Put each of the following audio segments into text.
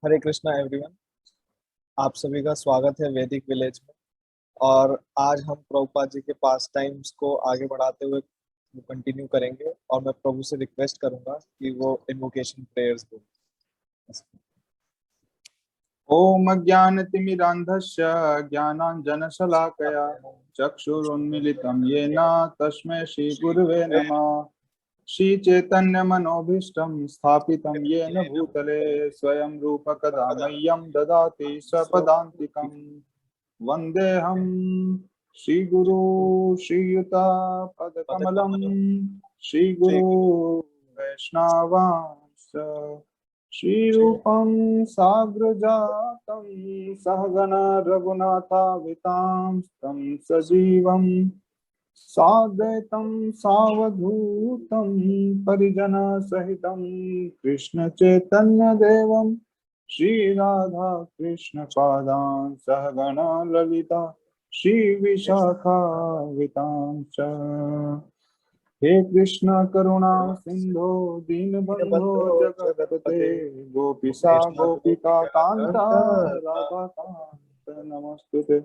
हरे Krishna everyone. आप सभी का स्वागत है वैदिक विलेज में। और आज हम प्रभुपाद जी के पास टाइम्स को आगे बढ़ाते हुए कंटिन्यू करेंगे और मैं प्रभु से रिक्वेस्ट करूंगा कि वो इन्वोकेशन प्रेयर्स बोलें। ओम अज्ञानतिमिरान्धस्य ज्ञानाञ्जनशलाकया चक्षुरुन्मीलितं येन तस्मै श्रीगुरवे नमः। श्रीचैतन्यमनोभीष्टं स्थापितं येन भूतले स्वयं रूप कदा मह्यं ददाति स्वपदान्तिकं। वन्देऽहं श्रीगुरु श्रीयुतापदकमलं श्रीगुरु वैष्णवांश्च श्रीरूपं साग्रजातं सहगणा रघुनाथावितां तं सजीवं साद्वैतं सावधूतं परिजनसहितं कृष्णचैतन्यदेवं श्रीराधा कृष्णपादान् सहगणा ललिता श्रीविशाखावितां च। हे कृष्ण करुणा सिंधो दीनबंधो जगत्पते गोपीसा गोपिका कांता राधा कांत नमस्तुते।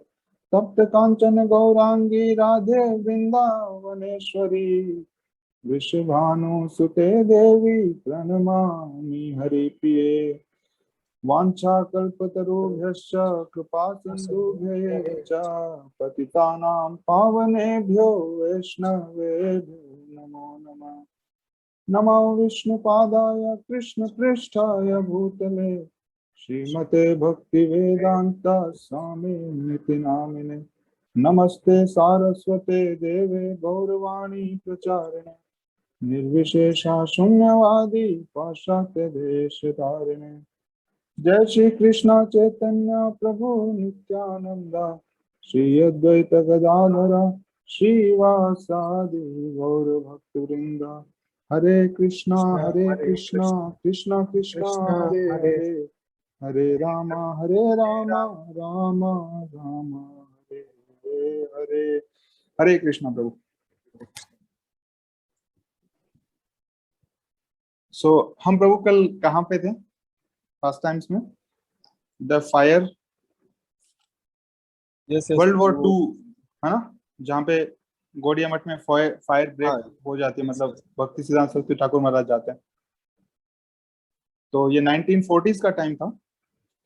तप्त कांचन गौरांगी राधे वृंदावनेश्वरी वृषभानुसुते देवी प्रणमामि हरिप्रिये। वाञ्छाकल्पतरुभ्यश्च कृपा सिन्धुभ्यः च पतितानां पावनेभ्यो वैष्णवेभ्यो नमो नमः। नमो विष्णुपादाय कृष्णपृष्ठाय भूतले श्रीमते भक्तिवेदान्त स्वामिनिति नामिने। नमस्ते सारस्वते देवे गौरवाणी प्रचारिणे निर्विशेषा शून्यवादी पाश्चात्य देशधारिणे। जय श्री कृष्ण चैतन्य प्रभु नित्यानंद श्री अद्वैत गदाधर श्रीवासादि गौर भक्तवृंद। हरे कृष्णा कृष्ण कृष्ण हरे हरे हरे राम राम राम हरे हरे। हरे कृष्णा प्रभु। हम प्रभु कल कहाँ पे थे? फर्स्ट टाइम्स में द फायर वर्ल्ड वॉर 2 है ना, जहाँ पे गौड़िया मठ में फायर ब्रेक हो जाती है, मतलब भक्ति सिद्धांत सरस्वती ठाकुर महाराज जाते हैं। तो ये 1940s का टाइम था।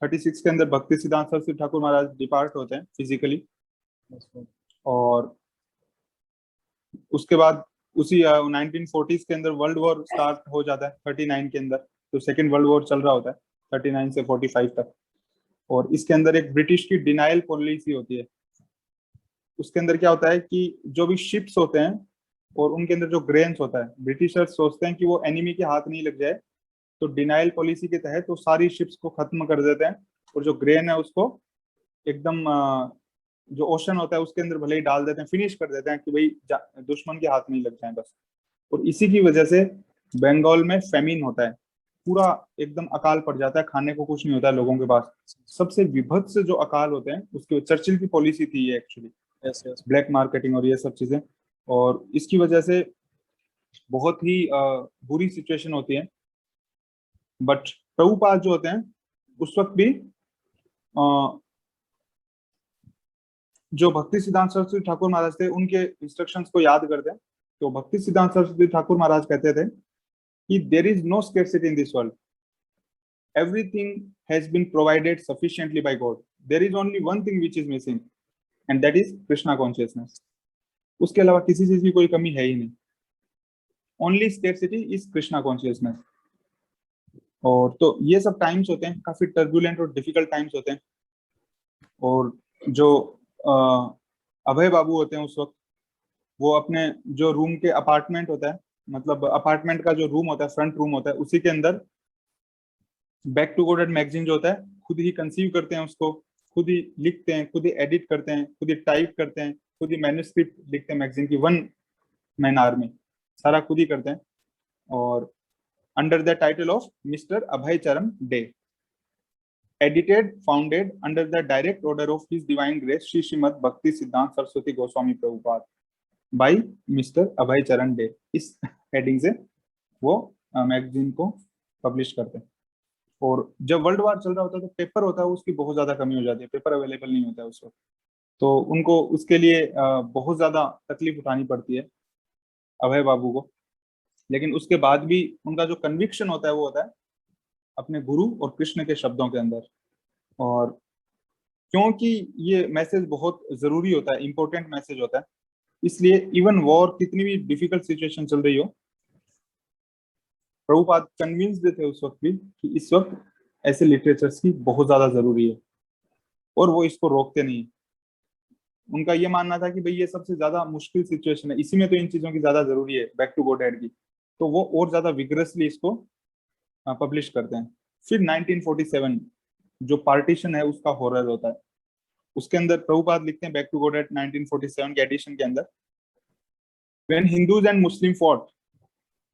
36 के अंदर भक्ति सिद्धांत सरस्वती ठाकुर महाराज डिपार्ट होते हैं फिजिकली, और उसके बाद उसी 1940s के अंदर वर्ल्ड वॉर स्टार्ट हो जाता है 39 के अंदर। तो सेकेंड वर्ल्ड वॉर चल रहा होता है 39 से 45 तक। और इसके अंदर एक ब्रिटिश की डिनाइल पॉलिसी होती है। उसके अंदर क्या होता है कि जो भी शिप्स होते हैं और उनके अंदर जो ग्रेन्स होता है, ब्रिटिशर्स सोचते हैं कि वो एनिमी के हाथ नहीं लग जाए, तो डिनाइल पॉलिसी के तहत वो सारी शिप्स को खत्म कर देते हैं और जो ग्रेन है उसको एकदम जो ओशन होता है उसके अंदर भले ही डाल देते हैं, फिनिश कर देते हैं कि भाई दुश्मन के हाथ नहीं लग जाए बस। और इसी की वजह से बंगाल में फेमिन होता है, पूरा एकदम अकाल पड़ जाता है, खाने को कुछ नहीं होता है लोगों के पास। सबसे विभत्स जो अकाल होते हैं उसके चर्चिल की पॉलिसी थी ये एक्चुअली, ब्लैक मार्केटिंग और ये सब चीजें। और इसकी वजह से बहुत ही बुरी सिचुएशन होती है। बट प्रभुपाद जो होते हैं उस वक्त भी जो भक्ति सिद्धांत सरस्वती ठाकुर महाराज थे उनके इंस्ट्रक्शंस को याद करते हैं। तो भक्ति सिद्धांत सरस्वती ठाकुर महाराज कहते थे कि there is no scarcity in this world, everything has been provided sufficiently by God, there is only one thing which is missing and that is Krishna consciousness. उसके अलावा किसी चीज की कोई कमी है ही नहीं, only scarcity is Krishna consciousness. और तो ये सब टाइम्स होते हैं, काफी टर्बुलेंट और डिफिकल्ट टाइम्स होते हैं। और जो अभय बाबू होते हैं उस वक्त, वो अपने जो रूम के अपार्टमेंट होता है, मतलब अपार्टमेंट का जो रूम होता है, फ्रंट रूम होता है, उसी के अंदर बैक टू गॉड मैगजीन जो होता है खुद ही कंसीव करते हैं, उसको खुद ही लिखते हैं, खुद ही एडिट करते हैं, खुद ही टाइप करते हैं, खुद ही मैन्युस्क्रिप्ट लिखते हैं मैगजीन की, वन मैन आर्मी, सारा खुद ही करते हैं। और under the title of mister Abhay Charan De, edited, founded under the direct order of His Divine Grace Shri Srimad Bhakti Siddhanta Saraswati Goswami Prabhupada by Mr. Abhay Charan day. इस heading से वो magazine को publish करते हैं। और जब वर्ल्ड वार चल रहा होता है तो पेपर होता है उसकी बहुत ज्यादा कमी हो जाती है, पेपर अवेलेबल नहीं होता है उस वक्त। तो उनको उसके लिए बहुत ज्यादा तकलीफ उठानी पड़ती है अभय बाबू को। लेकिन उसके बाद भी उनका जो कन्विक्शन होता है वो होता है अपने गुरु और कृष्ण के शब्दों के अंदर। और क्योंकि ये मैसेज बहुत जरूरी होता है, इंपॉर्टेंट मैसेज होता है, इसलिए इवन वॉर कितनी भी डिफिकल्ट सिचुएशन चल रही हो, प्रभुपाद कन्विंस्ड थे उस वक्त भी कि इस वक्त ऐसे लिटरेचर्स की बहुत ज्यादा जरूरी है, और वो इसको रोकते नहीं। उनका ये मानना था कि भाई ये सबसे ज्यादा मुश्किल सिचुएशन है, इसी में तो इन चीजों की ज्यादा जरूरी है, बैक टू गॉड डैड की, तो वो और ज्यादा विग्रसली इसको पब्लिश करते हैं। फिर 1947 जो पार्टीशन है उसका हॉरर होता है, उसके अंदर प्रभुपाद लिखते हैं बैक टू गॉड डैड 1947 के एडिशन के अंदर, when Hindus and Muslim fought,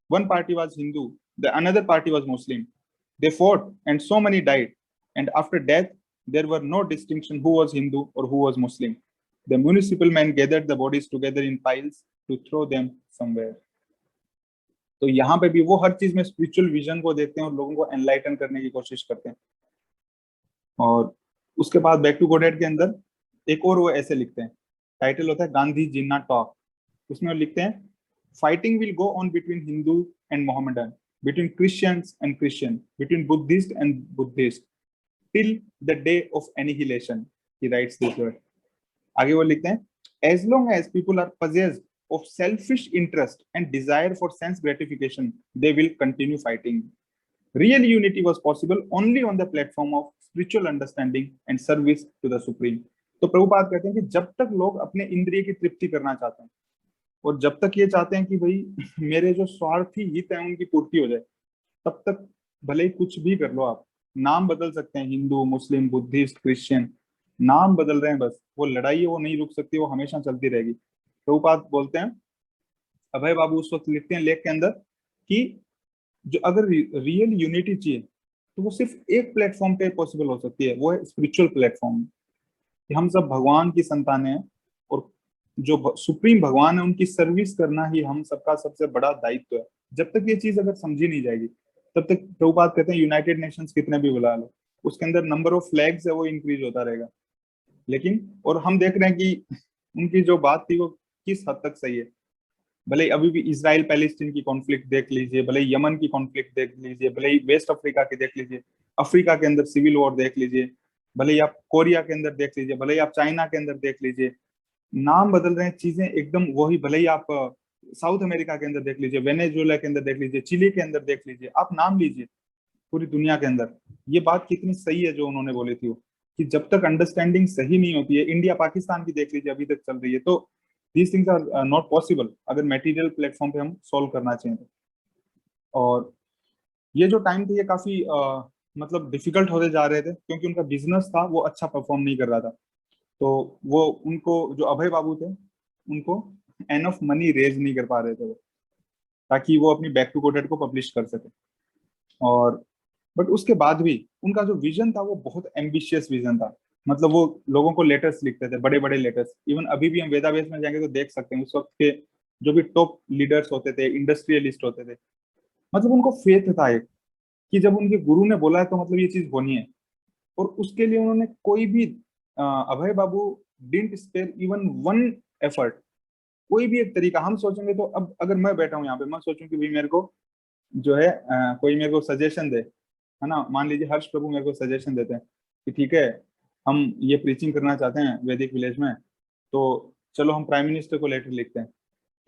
one party was Hindu, the another party was Muslim. They fought and so many died. And after death, there were no distinction who was Hindu or who was Muslim. The municipal men gathered the bodies together in piles to throw them somewhere. तो यहाँ पे भी वो हर चीज में spiritual vision को देखते हैं और लोगों को एनलाइटन करने की कोशिश करते हैं। और उसके बाद बैक टू गॉड के अंदर एक और वो ऐसे लिखते हैं, टाइटल होता है गांधी जिन्ना टॉक। उसमें वो लिखते हैं fighting will go on between Hindu and Mohammedan, between Christians and Christian, between Buddhist and Buddhist, till the day of annihilation. He writes this word. आगे वो लिखते हैं, as long as people are possessed of selfish interest and desire for sense gratification, they will continue fighting. Real unity was possible only on the platform of spiritual understanding and service to the Supreme. तो प्रभुपाद कहते हैं कि जब तक लोग अपने इंद्रिय की तृप्ति करना चाहते हैं और जब तक ये चाहते हैं कि भाई मेरे जो स्वार्थी हित है उनकी पूर्ति हो जाए, तब तक भले ही कुछ भी कर लो आप, नाम बदल सकते हैं, हिंदू मुस्लिम बुद्धिस्ट क्रिश्चियन, नाम बदल रहे हैं बस, वो लड़ाई है वो नहीं रुक सकती, वो हमेशा चलती रहेगी। प्रभुपाद बोलते हैं, अभय बाबू उस वक्त लिखते हैं लेख के अंदर कि जो अगर रियल यूनिटी चाहिए तो वो सिर्फ एक प्लेटफॉर्म पे पॉसिबल हो सकती है, वो है स्पिरिचुअल प्लेटफॉर्म। हम सब भगवान की संतानें हैं और जो सुप्रीम भगवान है उनकी सर्विस करना ही हम सबका सबसे बड़ा दायित्व है। जब तक ये चीज अगर समझी नहीं जाएगी तब तक प्रभुपाद कहते हैं यूनाइटेड नेशंस कितने भी बुला लो, उसके अंदर नंबर ऑफ फ्लैग्स है वो इंक्रीज होता रहेगा। लेकिन और हम देख रहे हैं कि उनकी जो बात थी वो किस हद तक सही है। भले अभी भी इसराइल पैलेस्टीन की कॉन्फ्लिक्ट देख लीजिए, भले यमन की कॉन्फ्लिक्ट देख लीजिए, भले वेस्ट अफ्रीका की देख लीजिए, अफ्रीका के अंदर सिविल वॉर देख लीजिए, भले आप कोरिया के अंदर देख लीजिए, भले आप चाइना के अंदर देख लीजिए, नाम बदल रहे हैं, चीजें एकदम वही। भले ही आप साउथ अमेरिका के अंदर देख लीजिए, वेनेजुएला के अंदर देख लीजिए, चिली के अंदर देख लीजिए, आप नाम लीजिए पूरी दुनिया के अंदर। ये बात कितनी सही है जो उन्होंने बोली थी वो, कि जब तक अंडरस्टैंडिंग सही नहीं होती है, इंडिया पाकिस्तान की देख लीजिए अभी तक चल रही है, तो these things are not possible अगर मटेरियल प्लेटफॉर्म पे हम सोल्व करना चाहिए। और ये जो टाइम थे ये काफी मतलब डिफिकल्ट होते जा रहे थे क्योंकि उनका बिजनेस था वो अच्छा परफॉर्म नहीं कर रहा था। तो वो उनको जो अभय बाबू थे उनको एनफ मनी रेज नहीं कर पा रहे थे वो, ताकि वो अपनी बैक टू कोडेड को पब्लिश कर सके। और बट उसके बाद भी उनका जो विजन था वो बहुत एम्बिशियस विजन था। मतलब वो लोगों को लेटर्स लिखते थे, बड़े बड़े लेटर्स। इवन अभी भी हम वेदावेस में जाएंगे तो देख सकते हैं उस वक्त के जो भी टॉप लीडर्स होते थे, इंडस्ट्रियलिस्ट होते थे, मतलब उनको फेथ था एक कि जब उनके गुरु ने बोला है तो मतलब ये चीज होनी है। और उसके लिए उन्होंने कोई भी Abhay Babu didn't spare even one effort. कोई भी एक तरीका हम सोचेंगे तो अब अगर मैं बैठा हूँ यहाँ पे, मैं सोचूं कि भाई मेरे को जो है कोई मेरे को सजेशन दे, है ना, मान लीजिए हर्ष प्रभु मेरे को सजेशन देते हैं कि ठीक है हम ये प्रीचिंग करना चाहते हैं वैदिक विलेज में, तो चलो हम प्राइम मिनिस्टर को लेटर लिखते हैं,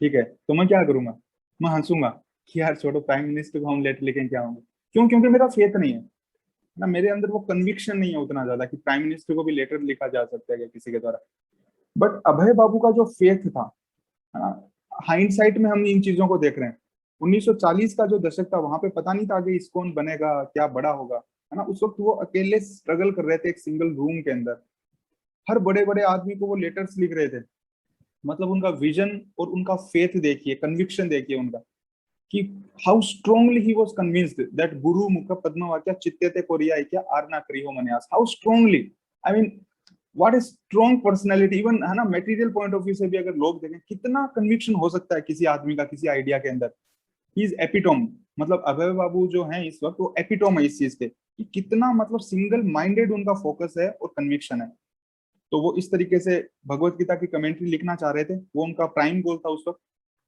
ठीक है। तो मैं क्या करूंगा, मैं हंसूंगा कि यार छोड़ो, प्राइम मिनिस्टर को हम लेटर लिखें क्या होंगे। क्यों? क्योंकि मेरा फेथ नहीं है ना, मेरे अंदर वो कन्विक्शन नहीं है उतना ज्यादा कि प्राइम मिनिस्टर को भी लेटर लिखा जा सकता है किसी के द्वारा। बट अभय बाबू का जो फेथ था, हाइंडसाइट में हम इन चीजों को देख रहे हैं। 1940 का जो दशक था वहां पे पता नहीं था आगे इस्कॉन बनेगा क्या बड़ा होगा, है ना। उस वक्त वो अकेले स्ट्रगल कर रहे थे एक सिंगल रूम के अंदर, हर बड़े बड़े आदमी को वो लेटर्स लिख रहे थे। मतलब उनका विजन और उनका फेथ देखिए, कन्विक्शन देखिए उनका, कि how strongly he was convinced that गुरु मुख पद्म वाक्य चित्ते कोरिया क्या आरना करियो मन्यास। How strongly, I mean what is strong personality. Even है ना मटेरियल पॉइंट ऑफ व्यू से भी अगर लोग देखें कितना कन्विक्शन हो सकता है किसी आदमी का किसी आइडिया के अंदर। He is epitome. मतलब अभय बाबू जो है इस वक्त वो एपिटोम है इस चीज के कि कितना मतलब सिंगल माइंडेड उनका फोकस है और कन्विक्शन है। तो वो इस तरीके से भगवत गीता की कमेंट्री लिखना चाह रहे थे, वो उनका प्राइम गोल था उस वक्त।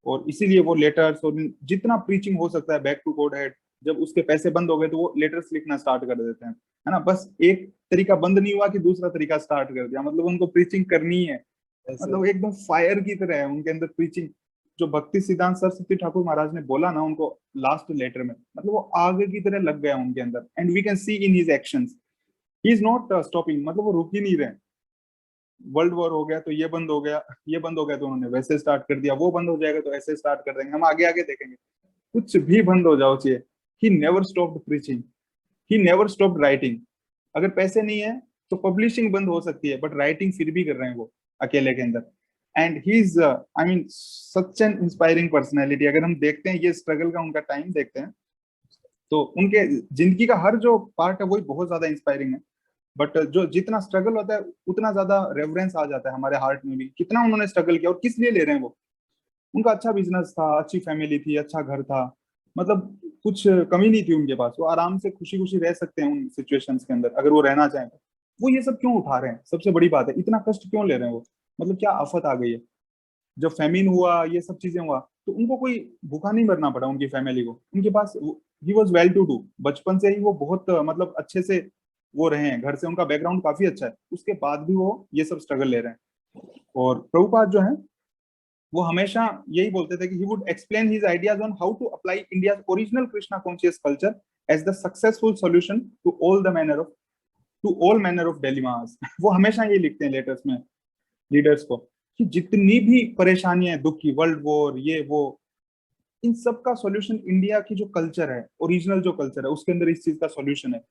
और इसीलिए वो लेटर्स और जितना प्रीचिंग हो सकता है बैक टू गॉड हेड, जब उसके पैसे बंद हो गए तो वो लेटर्स लिखना स्टार्ट कर देते हैं, है ना। बस एक तरीका बंद नहीं हुआ कि दूसरा तरीका स्टार्ट कर दिया, मतलब उनको प्रीचिंग करनी है। ऐसे मतलब एकदम फायर की तरह है उनके अंदर प्रीचिंग। जो भक्ति सिद्धांत सरस्वती ठाकुर महाराज ने बोला ना उनको लास्ट लेटर में, मतलब वो आग की तरह लग गया उनके अंदर, and we can see in his actions he is not stopping, मतलब वो रुक ही नहीं रहे। वर्ल्ड वॉर हो गया तो ये बंद हो गया, ये बंद हो गया तो उन्होंने वैसे स्टार्ट कर दिया, वो बंद हो जाएगा तो ऐसे स्टार्ट कर देंगे, हम आगे आगे देखेंगे। कुछ भी बंद हो जाओ चाहिए, he never stopped preaching, he never stopped writing. अगर पैसे नहीं है तो पब्लिशिंग बंद हो सकती है, बट राइटिंग फिर भी कर रहे हैं वो अकेले के अंदर। And he is I mean such an inspiring personality. अगर हम देखते हैं ये स्ट्रगल का उनका टाइम देखते हैं तो उनके जिंदगी का हर जो पार्ट है वही बहुत ज्यादा इंस्पायरिंग है। बट जो जितना स्ट्रगल होता है उतना ज्यादा रेवरेंस आ जाता है हमारे हार्ट में भी, कितना उन्होंने स्ट्रगल किया और किस लिए ले रहे हैं वो। उनका अच्छा बिजनेस था, अच्छी फैमिली थी, अच्छा घर था, मतलब कुछ कमी नहीं थी उनके पास, वो आराम से खुशी खुशी रह सकते हैं उन सिचुएशंस के अंदर अगर वो रहना चाहें तो। वो ये सब क्यों उठा रहे हैं, सबसे बड़ी बात है, इतना कष्ट क्यों ले रहे हैं वो, मतलब क्या आफत आ गई है। जब फेमिन हुआ, ये सब चीजें हुआ, तो उनको कोई भूखा नहीं मरना पड़ा उनकी फैमिली को, उनके पास he was well to do, बचपन से ही वो बहुत मतलब अच्छे से वो रहे हैं, घर से उनका बैकग्राउंड काफी अच्छा है, उसके बाद भी वो ये सब स्ट्रगल ले रहे हैं। और प्रभुपाद जो है वो हमेशा यही बोलते थे कि he would explain his ideas on how to apply India original Krishna conscious culture as the successful solution to all manner of dilemmas. वो हमेशा ये लिखते हैं लेटर्स में लीडर्स को कि जितनी भी परेशानियां दुख की, वर्ल्ड वॉर, ये वो, इन सब का सॉल्यूशन इंडिया की जो कल्चर है, ओरिजिनल जो कल्चर है, उसके अंदर इस चीज का सॉल्यूशन है।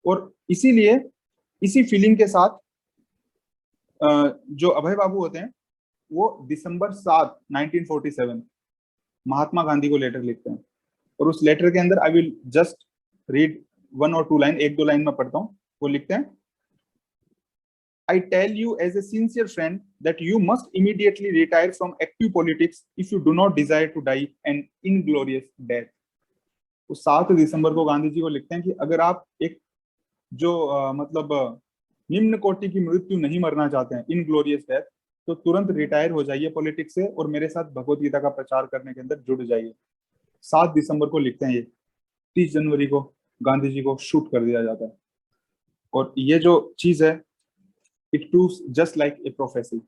और इसीलिए इसी फीलिंग के साथ जो अभय बाबू होते हैं वो दिसंबर 7 1947 महात्मा गांधी को लेटर लिखते हैं। और उस लेटर के अंदर आई विल जस्ट रीड 1 और 2 लाइन, 1-2 लाइन में पढ़ता हूँ। वो लिखते हैं, I tell you as a sincere friend that you must immediately retire from active politics if you do not desire to die an inglorious death। तो 7 दिसंबर को गांधी जी को लिखते हैं कि अगर आप एक जो मतलब निम्न कोटि की मृत्यु नहीं मरना चाहते हैं, इनग्लोरियस डेथ, तो तुरंत रिटायर हो जाइए पॉलिटिक्स से और मेरे साथ भगवत गीता का प्रचार करने के अंदर जुड़ जाइए। 7 दिसंबर को लिखते हैं ये। 30 जनवरी को गांधी जी को शूट कर दिया जाता है। और ये जो चीज है, it proves just like a prophecy.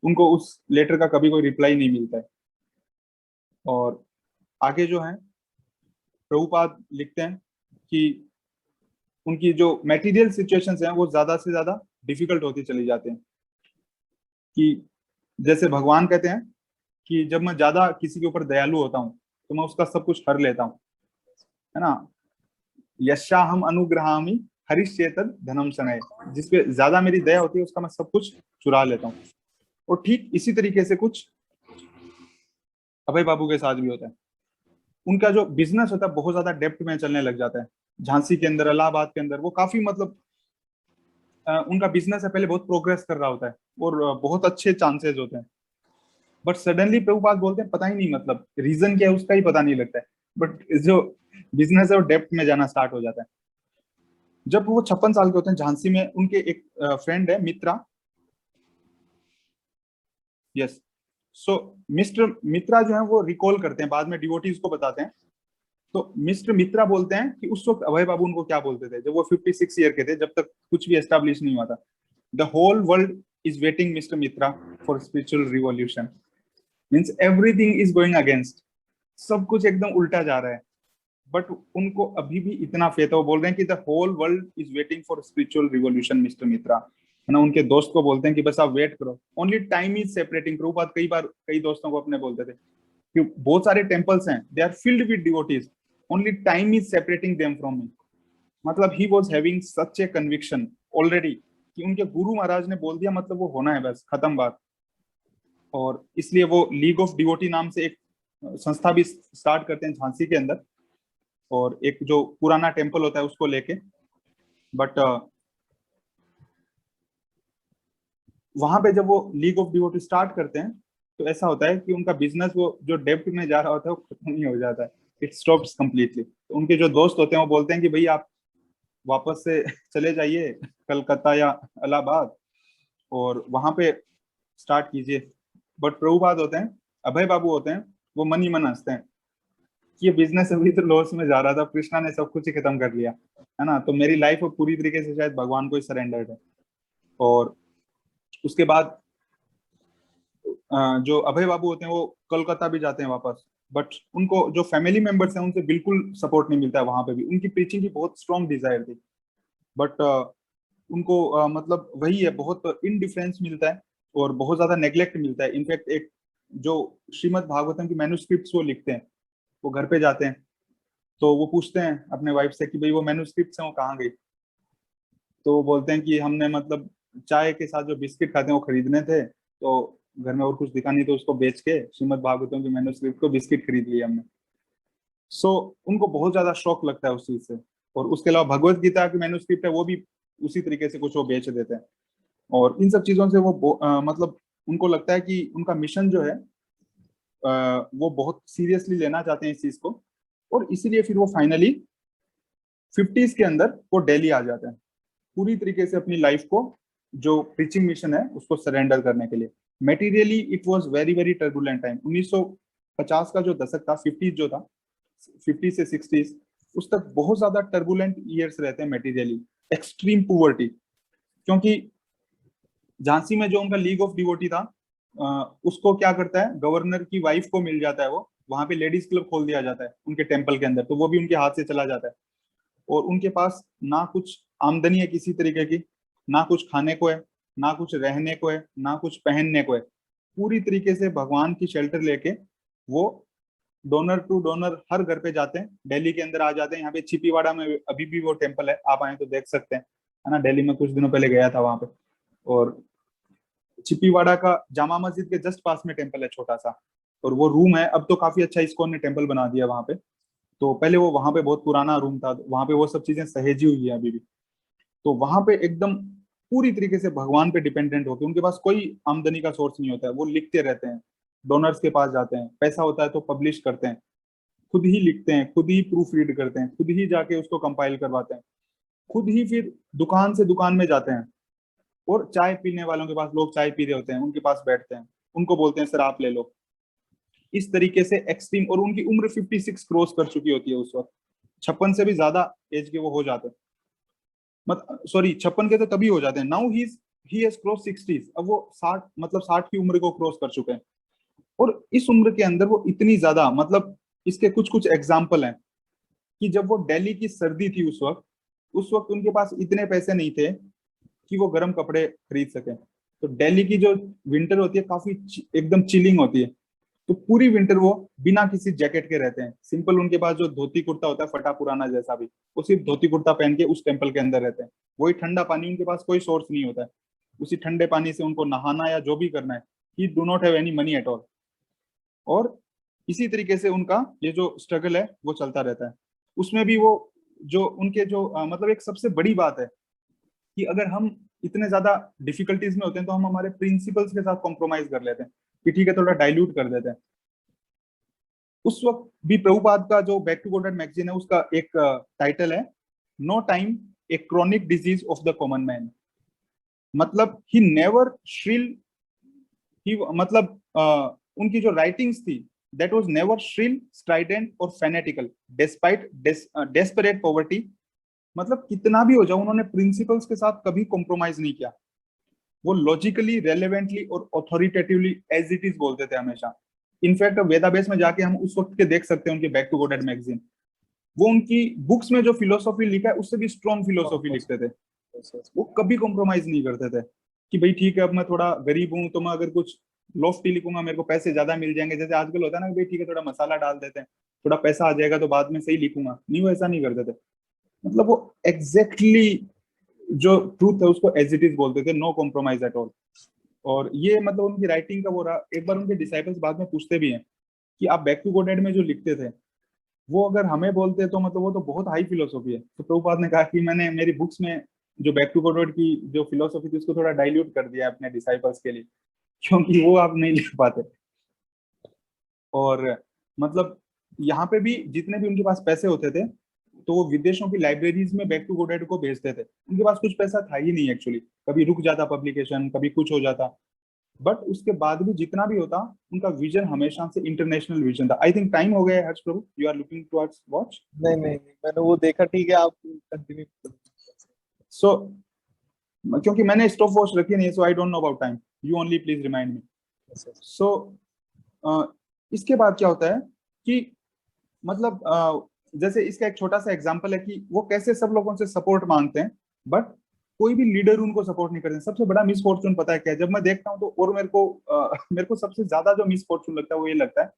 उनको उस लेटर का कभी कोई रिप्लाई नहीं मिलता है। और आगे जो है प्रभुपाद लिखते हैं कि उनकी जो मेटीरियल सिचुएशंस हैं वो ज्यादा से ज्यादा डिफिकल्ट होती चली जाते हैं। कि जैसे भगवान कहते हैं कि जब मैं ज्यादा किसी के ऊपर दयालु होता हूँ तो मैं उसका सब कुछ हर लेता हूँ, है ना। यशाहम अनुग्रहामि हरिश्चेतद धनम शनय, जिसपे ज्यादा मेरी दया होती है उसका मैं सब कुछ चुरा लेता हूँ। और ठीक इसी तरीके से कुछ अभय बाबू के साथ भी होता है। उनका जो बिजनेस होता है बहुत ज्यादा डेप्थ में चलने लग जाता है। झांसी के अंदर, इलाहाबाद के अंदर वो काफी मतलब उनका बिजनेस है पहले बहुत प्रोग्रेस कर रहा होता है और बहुत अच्छे चांसेस होते हैं। बट सडनली प्रभुपाद बोलते हैं पता ही नहीं, मतलब रीजन क्या है उसका ही पता नहीं लगता है, बट जो बिजनेस है वो डेप्थ में जाना स्टार्ट हो जाता है। जब वो 56 साल के होते हैं, झांसी में उनके एक फ्रेंड है मित्रा। यस, सो मिस्टर मित्रा जो है वो रिकॉल करते हैं, बाद में डिवोटीज को बताते हैं। तो मिस्टर मित्रा बोलते हैं कि उस वक्त अभय बाबू उनको क्या बोलते थे जब वो 56 ईयर के थे, जब तक कुछ भी एस्टेब्लिश नहीं हुआ था। The whole world is waiting mister Mitra for spiritual revolution, means everything is going against, सब कुछ एकदम उल्टा जा रहा है। बट उनको अभी भी इतना फेथ है, वो बोल रहे हैं कि the whole world is waiting for spiritual revolution mister Mitra, है ना। उनके दोस्त को बोलते हैं कि बस आप वेट करो, only time is separating. Prabhupada कई बार कई दोस्तों को अपने बोलते थे कि बहुत सारे टेम्पल्स हैं, they are filled with devotees, only time is separating them from me. मतलब he was having such a conviction already कि उनके गुरु महाराज ने बोल दिया, मतलब वो होना है, बस खत्म बात। और इसलिए वो लीग ऑफ डिवोटी नाम से एक संस्था भी स्टार्ट करते हैं झांसी के अंदर, और एक जो पुराना टेम्पल होता है उसको लेके। बट वहां पे जब वो लीग ऑफ डिवोटी स्टार्ट करते हैं तो ऐसा होता है कि उनका बिजनेस वो जो डेब्ट में जा रहा होता है वो खत्म नहीं हो जाता है, इट स्टॉप्स कंप्लीटली। तो उनके जो दोस्त होते हैं वो बोलते हैं कि भाई आप वापस से चले जाइए कलकत्ता या इलाहाबाद और वहां पे स्टार्ट कीजिए। बट प्रभुपाद होते हैं, अभय बाबू होते हैं, वो मन ही मन हंसते हैं कि ये बिजनेस अभी तो लॉस में जा रहा था, कृष्णा ने सब कुछ ही खत्म कर लिया, है ना। तो मेरी लाइफ पूरी तरीके से शायद भगवान को ही सरेंडर्ड है। और उसके बाद जो अभय बाबू होते हैं वो कोलकाता भी जाते हैं वापस, बट उनको जो फैमिली मेंबर्स हैं उनसे बिल्कुल सपोर्ट नहीं मिलता है वहां पे भी। उनकी प्रीचिंग की बहुत स्ट्रॉन्ग डिजायर थी, बट उनको मतलब वही है, बहुत इनडिफरेंस मिलता है और बहुत ज्यादा नेग्लेक्ट मिलता है। इनफैक्ट एक जो श्रीमद् भागवतम की मैन्युस्क्रिप्ट्स वो लिखते हैं, वो घर पे जाते हैं तो वो पूछते हैं अपने वाइफ से कि भाई वो मैन्युस्क्रिप्ट्स हैं वो कहाँ गई। तो वो बोलते हैं कि हमने मतलब चाय के साथ जो बिस्किट खाते हैं वो खरीदने थे, तो घर में और कुछ दिखा नहीं तो उसको बेच के श्रीमद् भागवतम की मैन्युस्क्रिप्ट को बिस्किट खरीद लिए हमने। सो उनको बहुत ज्यादा शौक लगता है उस चीज से। और उसके अलावा भगवत गीता की मैन्युस्क्रिप्ट है वो भी उसी तरीके से कुछ वो बेच देते हैं। और इन सब चीजों से वो मतलब उनको लगता है कि उनका मिशन जो है वो बहुत सीरियसली लेना चाहते हैं इस चीज को। और इसीलिए फिर वो फाइनली 50s के अंदर वो दिल्ली आ जाते हैं, पूरी तरीके से अपनी लाइफ को जो प्रीचिंग मिशन है उसको सरेंडर करने के लिए। Materially it was very very turbulent time. 1950 का जो दशक था, 50 जो था, 50 से 60s, उस तक बहुत ज्यादा टर्बुलेंट ईयर्स रहते हैं मेटीरियली। एक्सट्रीम पुअर्टी, क्योंकि झांसी में जो उनका लीग ऑफ डिवोटी था उसको क्या करता है, गवर्नर की वाइफ को मिल जाता है, वो वहां पे लेडीज क्लब खोल दिया जाता है उनके टेम्पल के अंदर, तो वो भी उनके हाथ से चला जाता है। और उनके पास ना कुछ आमदनी है किसी तरीके की, ना कुछ खाने को है, ना कुछ रहने को है, ना कुछ पहनने को है। पूरी तरीके से भगवान की शेल्टर लेके वो डोनर टू डोनर हर घर पे जाते हैं, दिल्ली के अंदर आ जाते हैं। यहाँ पे छिपीवाड़ा में अभी भी वो टेम्पल है, आप आए तो देख सकते हैं, है ना। दिल्ली में कुछ दिनों पहले गया था वहां पे। और छिपीवाड़ा का जामा मस्जिद के जस्ट पास में टेम्पल है छोटा सा, और वो रूम है, अब तो काफी अच्छा इस्कॉन ने टेम्पल बना दिया वहां पे। तो पहले वो वहां पे बहुत पुराना रूम था, वहां पे वो सब चीजें सहेजी हुई है अभी भी। तो वहां पे एकदम पूरी तरीके से भगवान पे डिपेंडेंट होकर, उनके पास कोई आमदनी का सोर्स नहीं होता है, वो लिखते रहते हैं, डोनर्स के पास जाते हैं, पैसा होता है तो पब्लिश करते हैं, खुद ही लिखते हैं, खुद ही प्रूफ रीड करते हैं, खुद ही जाके उसको कंपाइल करवाते हैं, खुद ही फिर दुकान से दुकान में जाते हैं और चाय पीने वालों के पास, लोग चाय पी रहे होते हैं उनके पास बैठते हैं, उनको बोलते हैं सर आप ले लो। इस तरीके से एक्सट्रीम। और उनकी उम्र 56 क्रॉस कर चुकी होती है उस वक्त, 56 से भी ज्यादा एज के वो हो जाते हैं। मत सॉरी 56 के तो तभी हो जाते हैं, now he has cross 60s, अब वो 60 मतलब 60 की उम्र को क्रॉस कर चुके हैं। और इस उम्र के अंदर वो इतनी ज्यादा, मतलब इसके कुछ कुछ एग्जाम्पल हैं कि जब वो दिल्ली की सर्दी थी उस वक्त उनके पास इतने पैसे नहीं थे कि वो गर्म कपड़े खरीद सके। तो दिल्ली की जो विंटर होती है काफी एकदम चिलिंग होती है, तो पूरी विंटर वो बिना किसी जैकेट के रहते हैं। सिंपल उनके पास जो धोती कुर्ता होता है फटा पुराना जैसा भी, वो सिर्फ धोती कुर्ता पहन के उस टेम्पल के अंदर रहते हैं। वही ठंडा पानी, उनके पास कोई सोर्स नहीं होता है, उसी ठंडे पानी से उनको नहाना या जो भी करना है, ही do not have any money at all. और इसी तरीके से उनका ये जो स्ट्रगल है वो चलता रहता है। उसमें भी वो जो उनके जो मतलब एक सबसे बड़ी बात है कि अगर हम इतने ज्यादा डिफिकल्टीज में होते हैं तो हम हमारे प्रिंसिपल्स के साथ कॉम्प्रोमाइज कर लेते हैं कि ठीक है थोड़ा डाइल्यूट कर देते हैं। उस वक्त भी प्रभुपाद का जो बैक टू गॉडेड मैगजीन है उसका एक टाइटल है, no time a chronic disease of the common man. मतलब ही नेवर श्रिल, ही मतलब उनकी जो राइटिंग्स थी that was never shrill Strident और फेनेटिकल डिस्पाइट डेस्परेट पॉवर्टी। मतलब कितना भी हो जाए उन्होंने प्रिंसिपल्स के साथ कभी कॉम्प्रोमाइज नहीं किया। वो लॉजिकली, रेलेवेंटली और ऑथोरिटेटिवली एज इट इज बोलते थे हमेशा। इनफैक्ट वेदाबेस में जाके हम उस वक्त के देख सकते हैं उनके बैक टू गॉडेड मैगजीन, वो उनकी बुक्स में जो फिलोसॉफी लिखा है उससे भी स्ट्रॉन्ग फिलोसॉफी लिखते थे। वो कभी कॉम्प्रोमाइज नहीं करते थे कि भाई ठीक है अब मैं थोड़ा गरीब हूं तो मैं अगर कुछ लॉफ्टी लिखूंगा मेरे को पैसे ज्यादा मिल जाएंगे, जैसे आजकल होता है ना कि भाई ठीक है थोड़ा मसाला डाल देते हैं, थोड़ा पैसा आ जाएगा तो बाद में सही लिखूंगा। नहीं, वो ऐसा नहीं करते थे। मतलब वो एग्जैक्टली जो ट्रूथ है उसको एज इट इज बोलते थे, नो कॉम्प्रोमाइज एट ऑल। और ये मतलब उनकी राइटिंग का वो रहा। एक बार उनके डिसाइपल्स बाद में पूछते भी हैं कि आप बैक टू गॉडेड में जो लिखते थे वो अगर हमें बोलते तो मतलब वो तो बहुत हाई फिलोसॉफी है। तो प्रभुपाद ने कहा कि मैंने मेरी बुक्स में जो बैक टू गॉडेड की जो फिलोसॉफी थी उसको थोड़ा डाइल्यूट कर दिया अपने डिसाइपल्स के लिए, क्योंकि वो आप नहीं लिख पाते। और मतलब यहाँ पे भी जितने भी उनके पास पैसे होते थे तो वो विदेशों की लाइब्रेरीज में बैक टू गोडेड को भेजते थे। उनके पास कुछ पैसा था ही नहीं एक्चुअली, कभी रुक जाता पब्लिकेशन, कभी कुछ हो जाता, बट उसके बाद भी जितना भी होता, उनका विजन हमेशा से इंटरनेशनल विजन था। आई थिंक टाइम हो गया है Harsh Prabhu, you are looking towards watch. नहीं नहीं नहीं, मैंने वो देखा, ठीक है, आप कंटिन्यू। सो क्योंकि मैंने स्टॉप वॉच रखी नहीं है, so I don't know about time, you only please remind me. So इसके बाद क्या होता है कि मतलब जैसे इसका एक छोटा सा एग्जांपल है कि वो कैसे सब लोगों से सपोर्ट मांगते हैं, बट कोई भी लीडर उनको सपोर्ट नहीं करते। सबसे बड़ा मिसफॉर्चून पता है क्या है? जब मैं देखता हूँ तो, और मेरे को सबसे ज्यादा जो मिसफॉर्चून लगता है वो ये लगता है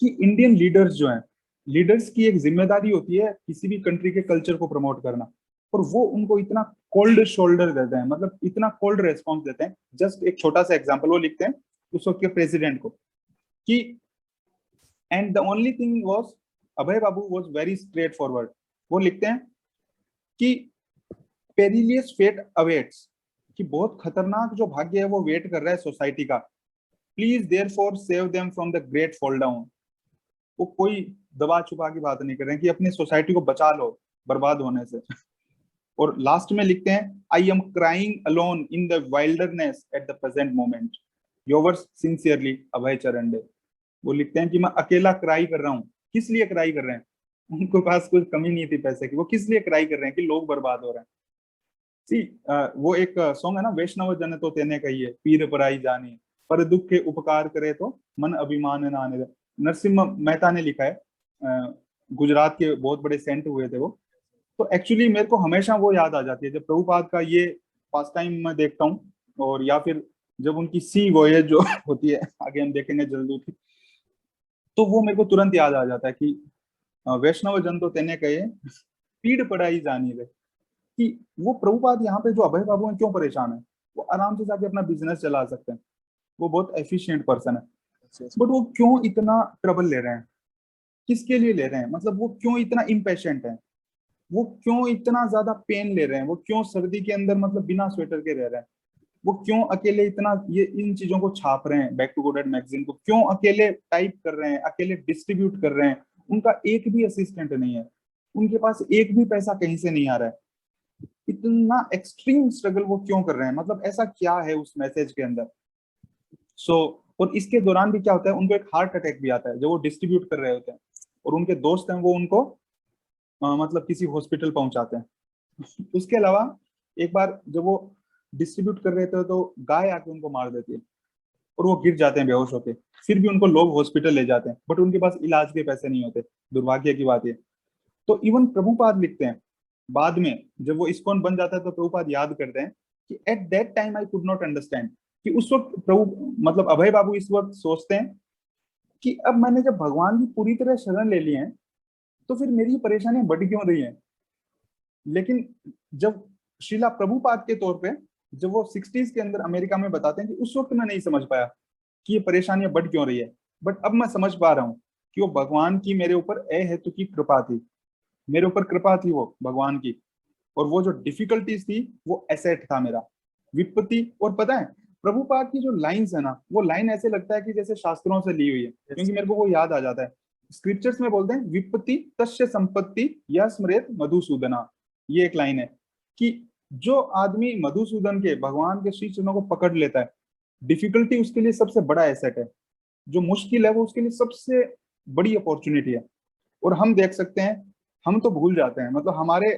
कि इंडियन लीडर्स जो हैं, लीडर्स की एक जिम्मेदारी होती है किसी भी कंट्री के कल्चर को प्रमोट करना, और वो उनको इतना कोल्ड शोल्डर देते हैं, मतलब इतना कोल्ड रेस्पॉन्स देते हैं। जस्ट एक छोटा सा एग्जांपल, वो लिखते हैं उस वक्त के प्रेसिडेंट को कि and the only thing was, Abhay Babu was very straight forward. वो लिखते हैं कि पेरिलियस फेट अवेट्स, कि बहुत खतरनाक जो भाग्य है वो वेट कर रहा है सोसाइटी का, please therefore save them from the great fall down. वो कोई दबा छुपा की बात नहीं कर रहे हैं कि अपनी सोसाइटी को बचा लो बर्बाद होने से। और लास्ट में लिखते हैं, I am crying alone in the wilderness at the present moment, yours sincerely Abhay Charande. वो लिखते हैं कि मैं अकेला क्राई कर रहा हूँ। किस लिए क्राई कर रहे हैं? उनके पास कुछ कमी नहीं थी पैसे की, वो किस लिए क्राई कर रहे हैं? कि लोग बर्बाद हो रहे हैं। सी वो एक सॉन्ग है ना, वैष्णव जन तो तेने कहिए पीर पराई जानी, पर दुख के उपकार करे तो मन अभिमान न आने दे। नरसिम्हा मेहता ने लिखा है, गुजरात के बहुत बड़े सेंट हुए थे वो। तो एक्चुअली मेरे को हमेशा वो याद आ जाती है जब प्रभुपाद का ये पास टाइम मैं देखता हूँ, और या फिर जब उनकी सी वॉयज जो होती है, आगे हम देखेंगे जल्दी की, तो वो मेरे को तुरंत याद आ जाता है कि वैष्णव जन तो तेने कहे पीड़ पड़ाई जानी रे। कि वो प्रभुपाद यहाँ पे जो अभय बाबू हैं क्यों परेशान है? वो आराम से जाके अपना बिजनेस चला सकते हैं, वो बहुत एफिशिएंट पर्सन है, बट वो क्यों इतना ट्रबल ले रहे हैं? किसके लिए ले रहे हैं? मतलब वो क्यों इतना इम्पेशेंट है? वो क्यों इतना ज्यादा पेन ले रहे हैं? वो क्यों सर्दी के अंदर मतलब बिना स्वेटर के रह रहे हैं? वो क्यों अकेले इतना ये इन चीजों को छाप रहे हैं, बैक टू गोडेड मैगजीन को क्यों अकेले टाइप कर रहे हैं, अकेले डिस्ट्रीब्यूट कर रहे हैं? उनका एक भी असिस्टेंट नहीं है, उनके पास एक भी पैसा कहीं से नहीं आ रहा है। इतना एक्सट्रीम स्ट्रगल वो क्यों कर रहे हैं? मतलब ऐसा क्या है उस मैसेज के अंदर? और इसके दौरान भी क्या होता है, उनको एक हार्ट अटैक भी आता है जब वो डिस्ट्रीब्यूट कर रहे होते हैं, और उनके दोस्त हैं वो उनको मतलब किसी हॉस्पिटल पहुंचाते हैं। उसके अलावा एक बार जब वो डिस्ट्रीब्यूट कर रहे थे तो गाय आके उनको मार देती है, और वो गिर जाते हैं बेहोश होके। फिर भी उनको लोग हॉस्पिटल ले जाते हैं, बट उनके पास इलाज के पैसे नहीं होते। दुर्भाग्य की बात है। तो इवन प्रभुपाद लिखते हैं बाद में, जब वो इस्कॉन बन जाता है तो प्रभुपाद याद करते हैं कि at that time I could not understand, कि उस वक्त प्रभु मतलब अभय बाबू इस वक्त सोचते हैं कि अब मैंने जब भगवान की पूरी तरह शरण ले ली है तो फिर मेरी परेशानियां बढ़ क्यों रही हैं? लेकिन जब शिला प्रभुपाद के तौर पे जब वो 60s के अंदर अमेरिका में बताते हैं कि उस वक्त मैं नहीं समझ पाया कि ये परेशानियां बढ़ क्यों रही है, बट अब मैं समझ पा रहा हूँ कि वो भगवान की मेरे ऊपर अहेतु की कृपा थी, मेरे ऊपर कृपा थी वो भगवान की। और वो जो डिफिकल्टीज थी वो एसेट था मेरा, विपत्ति। और पता है प्रभुपाद की जो लाइंस है ना, वो लाइन ऐसे लगता है कि जैसे शास्त्रों से ली हुई है, क्योंकि मेरे को वो याद आ जाता है। स्क्रिप्चर्स में बोलते हैं विपत्ति तस्य संपत्ति या स्मृत मधुसूदना। ये एक लाइन है कि जो आदमी मधुसूदन के भगवान के श्री चरणों को पकड़ लेता है, डिफिकल्टी उसके लिए सबसे बड़ा एसेट है, जो मुश्किल है वो उसके लिए सबसे बड़ी अपॉर्चुनिटी है। और हम देख सकते हैं, हम तो भूल जाते हैं, मतलब हमारे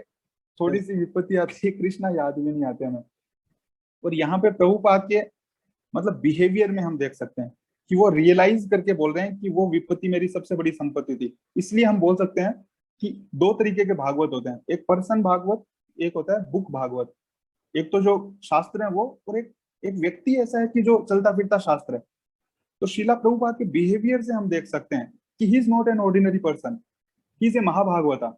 थोड़ी सी विपत्ति आती है, कृष्णा याद भी नहीं आते हमें। और यहाँ पे प्रभुपाद के मतलब बिहेवियर में हम देख सकते हैं कि वो रियलाइज करके बोल रहे हैं कि वो विपत्ति मेरी सबसे बड़ी संपत्ति थी। इसलिए हम बोल सकते हैं कि दो तरीके के भागवत होते हैं, एक पर्सन भागवत, एक होता है बुक भागवत। एक तो जो शास्त्र है वो, और एक एक व्यक्ति ऐसा है कि जो चलता फिरता शास्त्र है। तो शिला प्रभुपाद के बिहेवियर से हम देख सकते हैं कि he is not an ordinary person, he is a महाभागवता,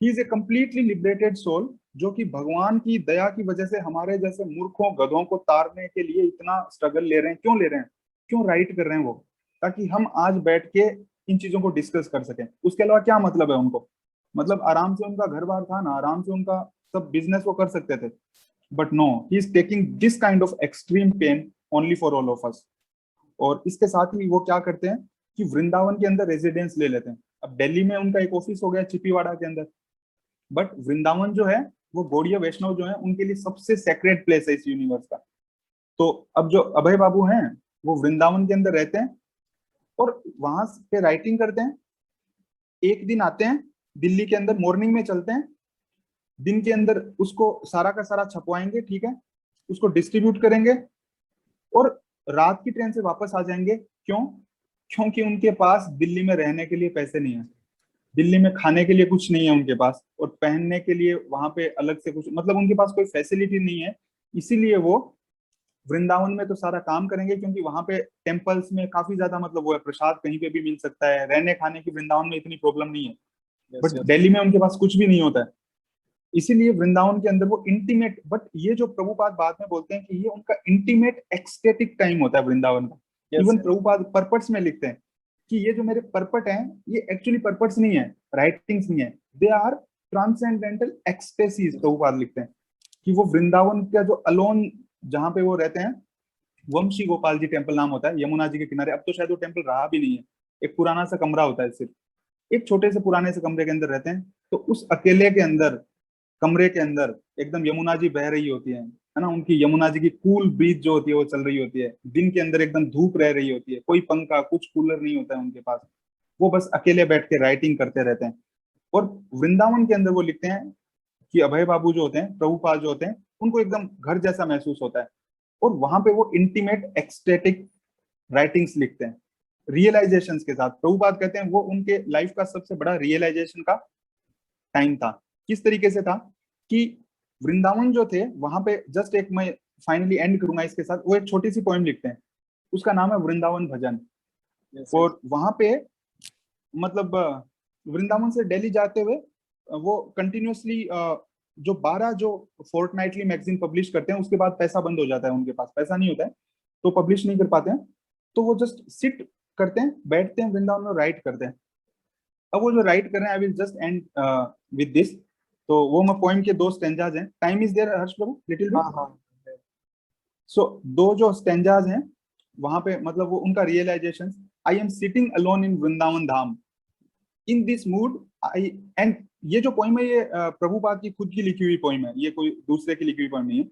he is a completely liberated soul, जो कि भगवान की दया की वजह से हमारे जैसे मूर्खों गधों को तारने के लिए इतना स्ट्रगल ले रहे हैं। क्यों ले रहे हैं? क्यों राइट कर रहे हैं वो? ताकि हम आज बैठ के इन चीजों को डिस्कस कर सकें। उसके अलावा क्या मतलब है उनको? मतलब आराम से उनका घर बार था ना, आराम से उनका सब बिजनेस वो कर सकते थे, but no, he is taking this kind of extreme pain only for all of us. और इसके साथ ही वो क्या करते हैं कि वृंदावन के अंदर रेजिडेंस ले लेते हैं। अब दिल्ली में उनका एक ऑफिस हो गया चिपीवाड़ा के अंदर, बट वृंदावन जो है वो गौड़ीय वैष्णव जो है उनके लिए सबसे सेक्रेट प्लेस है इस यूनिवर्स का। तो अब जो अभय बाबू हैं वो वृंदावन के अंदर रहते हैं और वहां पे राइटिंग करते हैं। एक दिन आते हैं दिल्ली के अंदर, मॉर्निंग में चलते हैं, दिन के अंदर उसको सारा का सारा छपवाएंगे, ठीक है, उसको डिस्ट्रीब्यूट करेंगे और रात की ट्रेन से वापस आ जाएंगे। क्यों? क्योंकि उनके पास दिल्ली में रहने के लिए पैसे नहीं है, दिल्ली में खाने के लिए कुछ नहीं है उनके पास, और पहनने के लिए वहां पे अलग से कुछ, मतलब उनके पास कोई फैसिलिटी नहीं है। इसीलिए वो वृंदावन में तो सारा काम करेंगे, क्योंकि वहां पे टेम्पल्स में काफी ज्यादा मतलब वो है, प्रसाद कहीं पे भी मिल सकता है, रहने खाने की वृंदावन में इतनी प्रॉब्लम नहीं है। Yes but yes. दिल्ली में उनके पास कुछ भी नहीं होता है, इसीलिए वृंदावन के अंदर वो इंटीमेट, बट ये जो प्रभुपाद बाद में बोलते हैं कि ये उनका इंटीमेट एक्सटेटिक टाइम होता है वृंदावन का। Yes even yes. Prabhupada purports में लिखते हैं कि ये जो मेरे पर्पट हैं ये एक्चुअली पर्पट्स नहीं है, राइटिंग्स नहीं है, they are transcendental ecstasies. Prabhupada लिखते हैं कि वो वृंदावन का जो अलोन जहां पे वो रहते हैं, वंशी गोपाल जी टेम्पल नाम होता है, यमुना जी के किनारे। अब तो शायद वो टेम्पल रहा भी नहीं है, एक पुराना सा कमरा होता है, सिर्फ एक छोटे से पुराने से कमरे के अंदर रहते हैं। तो उस अकेले के अंदर, कमरे के अंदर एकदम यमुना जी बह रही होती है ना, उनकी यमुना जी की कूल ब्रीज जो होती है वो चल रही होती है, दिन के अंदर एकदम धूप रह रही होती है, कोई पंखा कुछ कूलर नहीं होता है उनके पास, वो बस अकेले बैठ के राइटिंग करते रहते हैं। और वृंदावन के अंदर वो लिखते हैं कि अभय बाबू जो होते हैं, प्रभुपाद जो होते हैं, उनको एकदम घर जैसा महसूस होता है, और वहां पे वो इंटीमेट एक्सटेटिक राइटिंग्स लिखते हैं रियलाइजेशन के साथ। प्रभुपाद कहते हैं वो उनके लाइफ का सबसे बड़ा रियलाइजेशन का टाइम था। किस तरीके से था कि वृंदावन जो थे वहां पे, जस्ट एक मैं फाइनली एंड करूंगा इसके साथ, वो एक छोटी सी पोएम लिखते हैं, उसका नाम है वृंदावन भजन। यस और वहां पे मतलब वृंदावन से दिल्ली जाते हुए वो कंटिन्यूअसली जो 12 जो फोर्टनाइटली मैगजीन पब्लिश करते हैं, उसके बाद पैसा बंद हो जाता है, उनके पास पैसा नहीं होता है तो पब्लिश नहीं कर पाते हैं, तो वो जस्ट सिट करते हैं, बैठते हैं वृंदावन में, राइट करते हैं। अब वो जो राइट कर रहे हैं, I will just end with this. तो वो मैं पोएम के 2 स्टेंजाज हैं। Time is there Harsh Prabhu, little हाँ बिट। हाँ। सो 2 जो स्टेंजाज हैं वहां पे, मतलब वो उनका realisation, I am sitting alone in Vrindavan Dham in this mood I, and ये जो पोइम है ये प्रभुपाद की खुद की लिखी हुई पोइम है, ये कोई दूसरे की लिखी हुई पोइम नहीं है।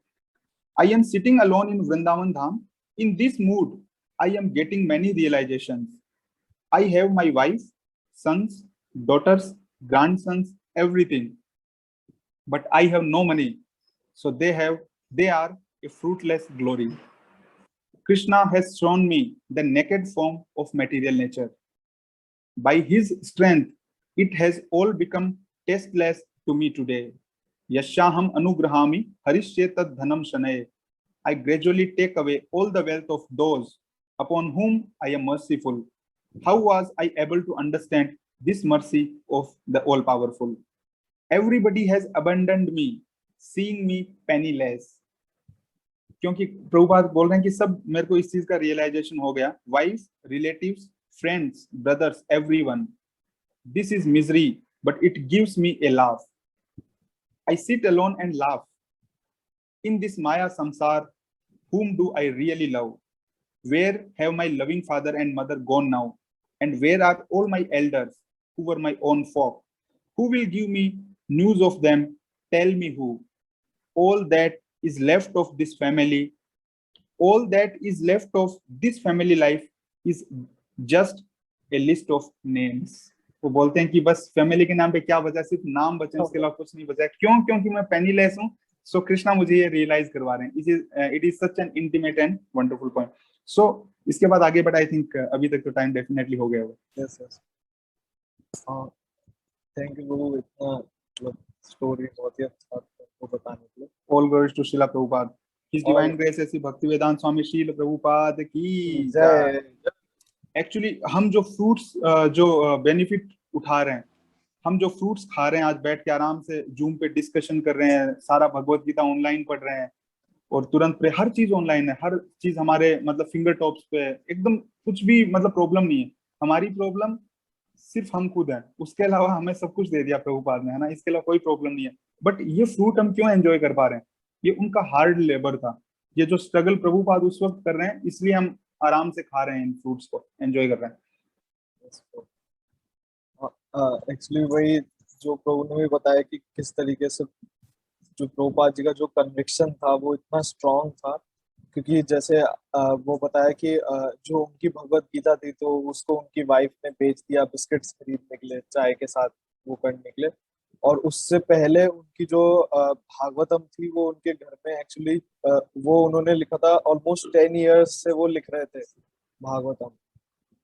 आई am sitting alone in Vrindavan Dham in this mood I am getting many realisations. I have my wife, sons, daughters, grandsons, everything, but I have no money, so they are a fruitless glory. Krishna has shown me the naked form of material nature. By his strength, it has all become tasteless to me today. Yashaham anugrahami harishyetad dhanam shanay. I gradually take away all the wealth of those upon whom I am merciful. How was I able to understand this mercy of the all-powerful? Everybody has abandoned me, seeing me penniless. क्योंकि प्रभुपाद बोल रहे हैं कि सब मेरे को इस चीज का रियलाइजेशन हो गया, wife, relatives, friends, brothers, everyone, this is misery but it gives me A laugh. I sit alone and laugh in this Maya samsar. Whom do I really love? Where have my loving father and mother gone now? And where are all my elders who were my own folk? Who will give me news of them? Tell me who. All that is left of this family, all that is left of this family life is just a list of names. वो बोलते हैं कि बस family के नाम पे क्या बचा, सिर्फ नाम बचे, उसके अलावा कुछ नहीं बचा। क्यों? क्योंकि मैं पेनीलेस हूँ। सो कृष्णा मुझे ये रियलाइज करवा रहे हैं। It is such an intimate and wonderful point. So इसके बाद आगे, बट आई थिंक अभी तक तो टाइम डेफिनेटली हो गया होगा। Yes yes. हाँ, थैंक यू गुरु, इतना मतलब स्टोरी बहुत ही अच्छा आपको बताने के लिए। All glories to Srila Prabhupada, his divine grace A C भक्ति वेदांत स्वामी श्रील प्रभुपाद की जय। जय। एक्चुअली हम जो फ्रूट्स जो बेनिफिट उठा रहे हैं, हम जो फ्रूट्स खा रहे हैं, आज बैठ के आराम से जूम पे डिस्कशन कर रहे हैं, सारा भगवत गीता ऑनलाइन पढ़ रहे हैं, और तुरंत पे हर चीज ऑनलाइन है, हर चीज हमारे मतलब फिंगर टॉप्स पे है, एकदम कुछ भी मतलब प्रॉब्लम नहीं है। हमारी प्रॉब्लम सिर्फ हम खुद हैं, उसके अलावा हमें सब कुछ दे दिया प्रभुपाद ने, है ना, इसके अलावा कोई प्रॉब्लम नहीं है। बट ये फ्रूट हम क्यों एंजॉय कर पा रहे हैं? ये उनका हार्ड लेबर था, ये जो स्ट्रगल प्रभुपाद उस वक्त कर रहे हैं, इसलिए हम आराम से खा रहे हैं, इन फ्रूट्स को एंजॉय कर रहे हैं। हाँ, एक्चुअली वही जो प्रभु ने भी बताया कि किस तरीके से जो प्रभुपाद जी का जो कन्विक्शन था वो इतना स्ट्रांग था, क्योंकि जैसे वो बताया कि जो उनकी भगवत गीता थी तो उसको उनकी वाइफ ने बेच दिया बिस्किट्स खरीदने के लिए, चाय के साथ वो करने के लिए। और उससे पहले उनकी जो भागवतम थी वो उनके घर में एक्चुअली वो उन्होंने लिखा था, ऑलमोस्ट 10 इयर्स से वो लिख रहे थे भागवतम।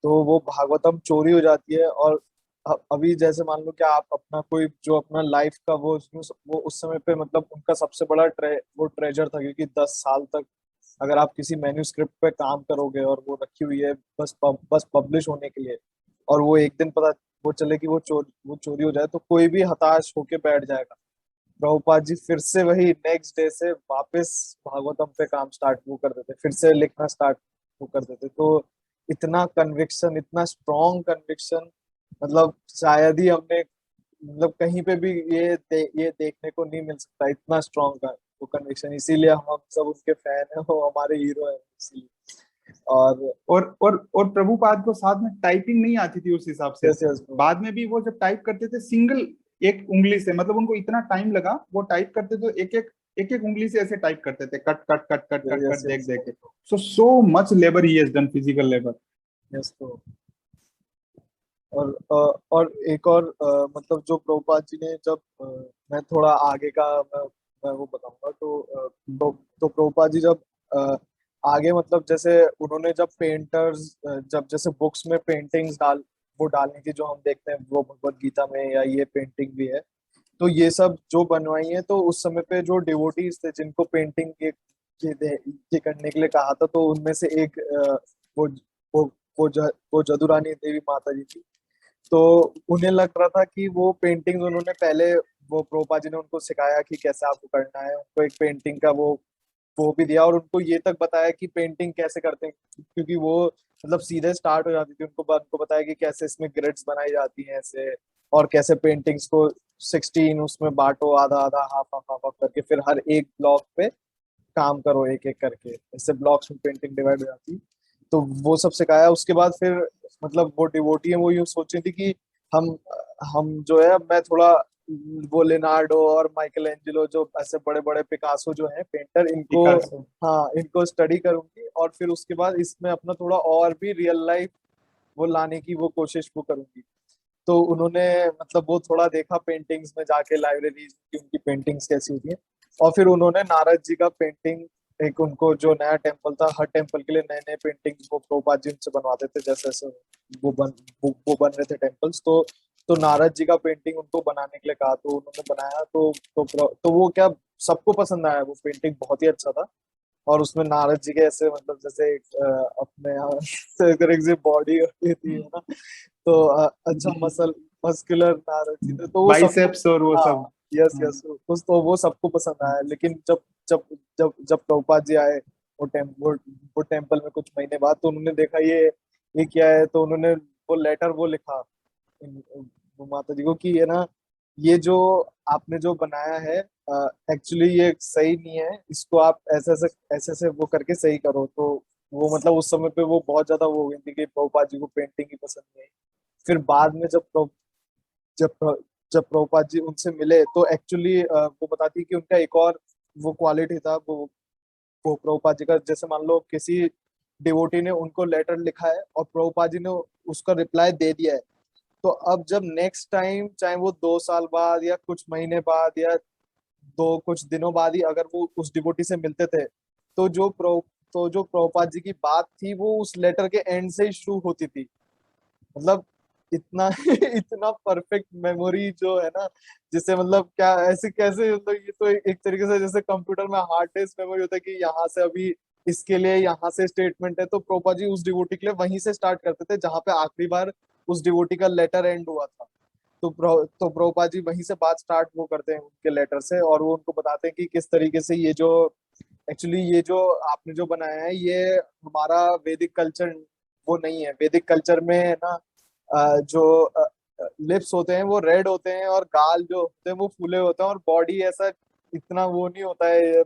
तो वो भागवतम चोरी हो जाती है, और अभी जैसे मान लो कि आप अपना कोई जो अपना लाइफ का वो उस समय पे मतलब उनका सबसे बड़ा वो ट्रेजर था, क्योंकि 10 साल तक अगर आप किसी मैन्यूस्क्रिप्ट पे काम करोगे और वो रखी हुई है बस पब्लिश होने के लिए, और वो एक दिन पता वो चले कि वो चोरी हो जाए, तो कोई भी हताश होके बैठ जाएगा। प्रभुपाद जी फिर से वही नेक्स्ट डे से वापस भागवतम पे काम स्टार्ट वो कर देते, फिर से लिखना स्टार्ट वो कर देते। तो इतना कन्विक्शन, इतना स्ट्रॉन्ग कन्विक्शन, मतलब शायद ही हमने मतलब कहीं पे भी ये देखने को नहीं मिल सकता, इतना स्ट्रॉन्ग का वो कन्विक्शन। इसीलिए हम सब उसके फैन है, वो हमारे हीरो है इसीलिए। और और प्रभुपाद को साथ में टाइपिंग नहीं आती थी उस हिसाब से। यस यस ब्रो, बाद में भी वो जब टाइप करते थे सिंगल एक उंगली से, मतलब उनको इतना टाइम लगा वो टाइप करते तो एक एक उंगली से ऐसे टाइप करते थे, cut cut cut cut cut yes cut देख यस देख के। So much labour he has done, physical labour. Yes bro. और एक और मतलब जो प्रभुपाद जी ने जब मैं थोड़ा आगे का मैं वो बताऊंगा, तो प्रभुपाद जी जब आगे मतलब जैसे उन्होंने जब पेंटर्स जब जैसे बुक्स में पेंटिंग्स वो डालनी थी, जो हम देखते हैं वो भगवत गीता में, या ये पेंटिंग भी है, तो ये सब जो बनवाई है, तो उस समय पे जो डिवोटीज थे जिनको पेंटिंग ये करने के लिए कहा था, तो उनमें से एक वो वो वो जदुरानी देवी माता जी थी। तो उन्हें लग रहा था कि वो पेंटिंग उन्होंने पहले वो प्रोपा जी ने उनको सिखाया कि कैसे आपको करना है, उनको एक पेंटिंग का वो भी दिया, और उनको ये तक बताया कि पेंटिंग कैसे करते हैं, क्योंकि वो मतलब सीधे स्टार्ट हो जाती थी। उनको बताया कि कैसे इसमें ग्रिड्स बनाई जाती हैं ऐसे, और कैसे पेंटिंग्स को 16 उसमें बांटो, आधा आधा हाफ हाफ हाफ हाफ करके, फिर हर एक ब्लॉक पे काम करो एक एक करके, इससे ब्लॉक्स में पेंटिंग डिवाइड हो जाती। तो वो सब सिखाया। उसके बाद फिर मतलब वो डिवोटी है, वो यूँ सोच रही थी कि हम हम जो है, मैं थोड़ा वो लेनार्डो और माइकल एंजेलो, जो ऐसे बड़े बड़े पिकासो जो हैं पेंटर, इनको पिकासो। हाँ इनको स्टडी करूंगी, और फिर उसके बाद इसमें अपना थोड़ा और भी रियल लाइफ वो लाने की वो कोशिश वो करूंगी। तो उन्होंने मतलब वो थोड़ा देखा पेंटिंग्स में जाके, लाइब्रेरीज की उनकी पेंटिंग्स कैसी होती हैं, और फिर उन्होंने नारद जी का पेंटिंग, एक उनको जो नया टेम्पल था, हर टेम्पल के लिए नए नए पेंटिंग्स वो प्रभुपाद जी उनसे बनवाते थे, जैसे जैसे वो बन वो बन रहे थे टेम्पल्स। तो नारद जी का पेंटिंग उनको बनाने के लिए कहा, तो उन्होंने बनाया। तो वो क्या, सबको पसंद आया, वो पेंटिंग बहुत ही अच्छा था। और उसमें नारद जी के ऐसे मतलब जैसे अपने यहाँ से तरीके से बॉडी होती थी है ना, तो अच्छा मस्कुलर नारद जी थे, तो वो सबको, बाइसेप्स और वो हाँ सब। यस हाँ। यस, कुछ तो वो सबको पसंद आया। लेकिन जब जब जब प्रभुपाद जी आए वो टेम्पल में कुछ महीने बाद, तो उन्होंने देखा ये क्या है, तो उन्होंने वो लेटर वो लिखा वो माता जी को कि है ना, ये जो आपने जो बनाया है एक्चुअली ये सही नहीं है, इसको आप ऐसे ऐसे वो करके सही करो। तो वो मतलब उस समय पे वो बहुत ज्यादा वो हो गई थी कि प्रभुपाद जी को पेंटिंग ही पसंद नहीं आई। फिर बाद में जब जब प्रभुपाद जी उनसे मिले, तो एक्चुअली वो बताती है कि उनका एक और वो क्वालिटी था, वो प्रभुपाद जी का, जैसे मान लो किसी डिवोटी ने उनको लेटर लिखा है और प्रभुपाद जी ने उसका रिप्लाई दे दिया है, तो अब जब नेक्स्ट टाइम, चाहे वो 2 साल बाद या कुछ महीने बाद या दो कुछ दिनों बाद ही अगर वो उस डिवोटी से मिलते थे, तो जो प्रभुपाद जी की बात थी वो उस लेटर के एंड से ही शुरू होती थी। मतलब इतना इतना परफेक्ट मेमोरी जो है ना, जिससे मतलब क्या ऐसे कैसे, मतलब ये तो एक तरीके से जैसे कंप्यूटर में हार्ड डिस्क मेमोरी होता है कि यहाँ से अभी इसके लिए यहाँ से स्टेटमेंट है, तो प्रोपा जी उस डिवोटी के लिए वहीं से स्टार्ट करते थे जहां पे आखिरी बार उस डिवोटी का लेटर एंड हुआ था। तो प्रभुपाद जी वहीं से बात स्टार्ट वो करते हैं उनके लेटर से, और वो उनको बताते हैं कि किस तरीके से ये जो एक्चुअली ये जो आपने जो बनाया है ये हमारा वैदिक कल्चर वो नहीं है। वैदिक कल्चर में है ना, जो लिप्स होते हैं वो रेड होते हैं, और गाल जो होते हैं वो फूले होते हैं, और बॉडी ऐसा इतना वो नहीं होता है,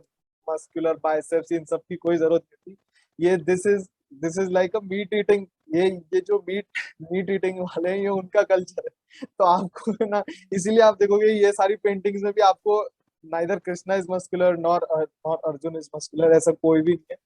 मस्कुलर बाइसेप्स इन सब की कोई जरूरत नहीं थी। ये this is like a meat eating ये जो मीट ईटिंग वाले हैं ये उनका कल्चर है। तो आपको ना इसीलिए आप देखोगे ये सारी पेंटिंग्स में भी आपको neither Krishna is muscular nor Arjun is muscular, ऐसा कोई भी नहीं है।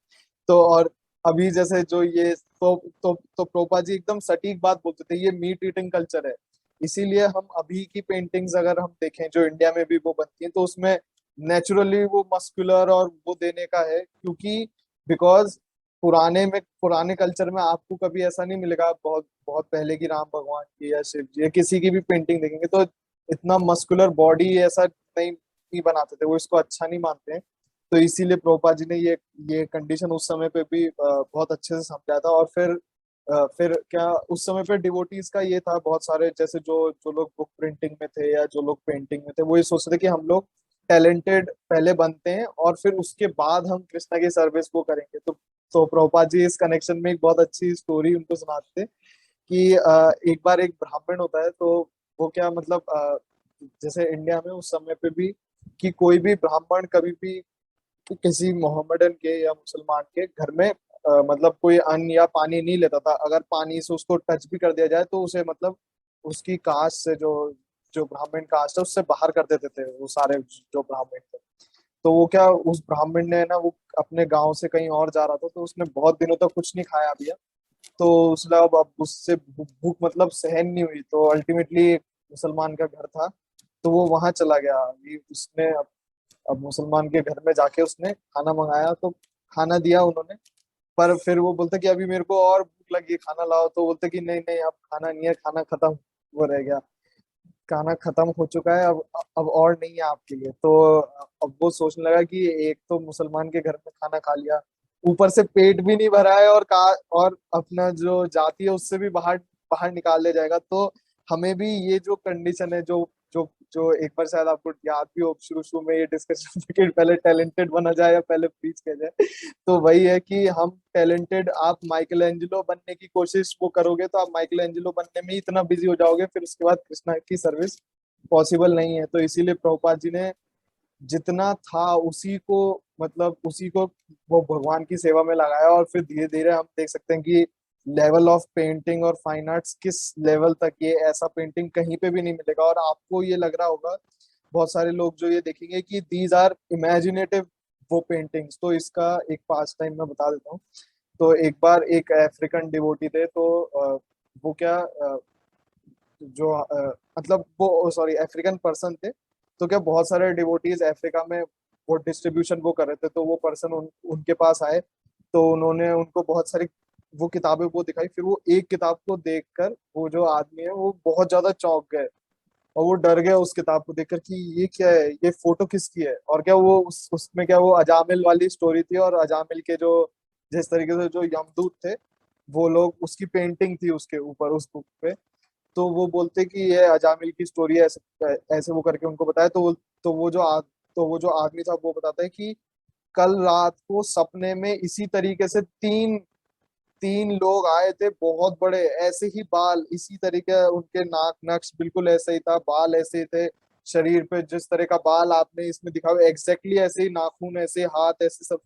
तो और अभी जैसे जो ये तो प्रोपा जी एकदम सटीक बात बोलते थे, ये मीट ईटिंग कल्चर है। इसीलिए हम अभी की पेंटिंग्स अगर हम देखें जो इंडिया में भी वो बनती हैं तो उसमें नेचुरली वो मस्कुलर और वो देने का है, क्योंकि बिकॉज पुराने कल्चर में आपको कभी ऐसा नहीं मिलेगा। बहुत बहुत पहले की राम भगवान की या शिव जी या किसी की भी पेंटिंग देखेंगे तो इतना मस्कुलर बॉडी ऐसा नहीं बनाते थे, वो इसको अच्छा नहीं मानते हैं। तो इसीलिए प्रभुपाद जी ने ये कंडीशन उस समय पे भी बहुत अच्छे से समझा था। और फिर क्या उस समय पे डिवोटीज का ये था, बहुत सारे जैसे जो जो लोग बुक प्रिंटिंग में थे या जो लोग पेंटिंग में थे वो ये सोचते थे कि हम लोग टैलेंटेड पहले बनते हैं और फिर उसके बाद हम कृष्णा की सर्विस को करेंगे। तो प्रभुपाद जी इस कनेक्शन में एक बहुत अच्छी स्टोरी उनको सुनाते थे कि एक बार एक ब्राह्मण होता है तो वो क्या मतलब जैसे इंडिया में उस समय पे भी कि कोई भी ब्राह्मण कभी भी किसी मोहम्मदन के या मुसलमान के घर में मतलब कोई अन्न या पानी नहीं लेता था। अगर पानी से उसको टच भी कर दिया जाए तो उसे मतलब उसकी कास्ट से जो जो ब्राह्मण कास्ट है उससे बाहर कर देते थे वो सारे जो ब्राह्मण थे। तो वो क्या उस ब्राह्मण ने ना वो अपने गांव से कहीं और जा रहा था तो उसने बहुत दिनों तक कुछ नहीं खाया पिया। तो उसने अब उससे भूख मतलब सहन नहीं हुई, तो अल्टीमेटली एक मुसलमान का घर था तो वो वहां चला गया। ये उसने अब मुसलमान के घर में जाके उसने खाना मंगाया तो खाना दिया उन्होंने। पर फिर वो बोलते कि अभी मेरे को और भूख लगी है, खाना लाओ। तो बोलते कि नहीं नहीं अब खाना नहीं है, खाना खत्म वो रह गया, खाना खत्म हो चुका है, अब और नहीं है आपके लिए। तो अब वो सोचने लगा कि एक तो मुसलमान के घर में खाना खा लिया, ऊपर से पेट भी नहीं भरा है और अपना जो जाति है उससे भी बाहर बाहर निकाल ले जाएगा। तो हमें भी ये जो कंडीशन है जो जो जो एक बार शायद आपको याद भी हो शुरू शुरू में ये डिस्कशन कि पहले टैलेंटेड बना जाए या पहले प्रीच किया जाए। तो वही है कि हम टैलेंटेड, आप माइकल एंजेलो बनने की कोशिश वो करोगे तो आप माइकल एंजेलो बनने में ही इतना बिजी हो जाओगे, फिर उसके बाद कृष्णा की सर्विस पॉसिबल नहीं है। तो इसीलिए प्रभुपाद जी ने जितना था उसी को मतलब उसी को वो भगवान की सेवा में लगाया। और फिर धीरे धीरे हम देख सकते हैं कि लेवल ऑफ पेंटिंग और फाइन आर्ट्स किस लेवल तक, ये ऐसा पेंटिंग कहीं पे भी नहीं मिलेगा। और आपको ये लग रहा होगा बहुत सारे लोग जो ये देखेंगे कि दीज आर इमेजिनेटिव वो पेंटिंग्स। तो इसका एक पास टाइम मैं बता देता हूँ। तो एक बार एक अफ्रीकन डिवोटी थे तो वो क्या जो मतलब वो सॉरी अफ्रीकन पर्सन थे। तो क्या बहुत सारे डिवोटीज अफ्रीका में वो डिस्ट्रीब्यूशन वो कर रहे थे, तो वो पर्सन उनके पास आए। तो उन्होंने उनको बहुत सारी वो किताबें वो दिखाई। फिर वो एक किताब को देखकर वो जो आदमी है वो बहुत ज्यादा चौंक गए और वो डर गया उस किताब को देखकर कि ये क्या है, ये फोटो किसकी है। और क्या वो उसमें क्या वो अजामिल वाली स्टोरी थी और अजामिल के जो जिस तरीके से जो यमदूत थे वो लोग उसकी पेंटिंग थी उसके ऊपर उस बुक पे। तो वो बोलते कि ये अजामिल की स्टोरी है, ऐसे ऐसे वो करके उनको बताया। तो वो जो तो वो जो आदमी था वो बताता है कि कल रात को सपने में इसी तरीके से तीन तीन लोग आए थे, बहुत बड़े, ऐसे ही बाल इसी तरीके, उनके नाक नक्श बिल्कुल ऐसे ही था, बाल ऐसे ही थे, शरीर पे जिस तरह का बाल आपने इसमें दिखा एग्जैक्टली ऐसे ही, नाखून ऐसे, हाथ ऐसे सब।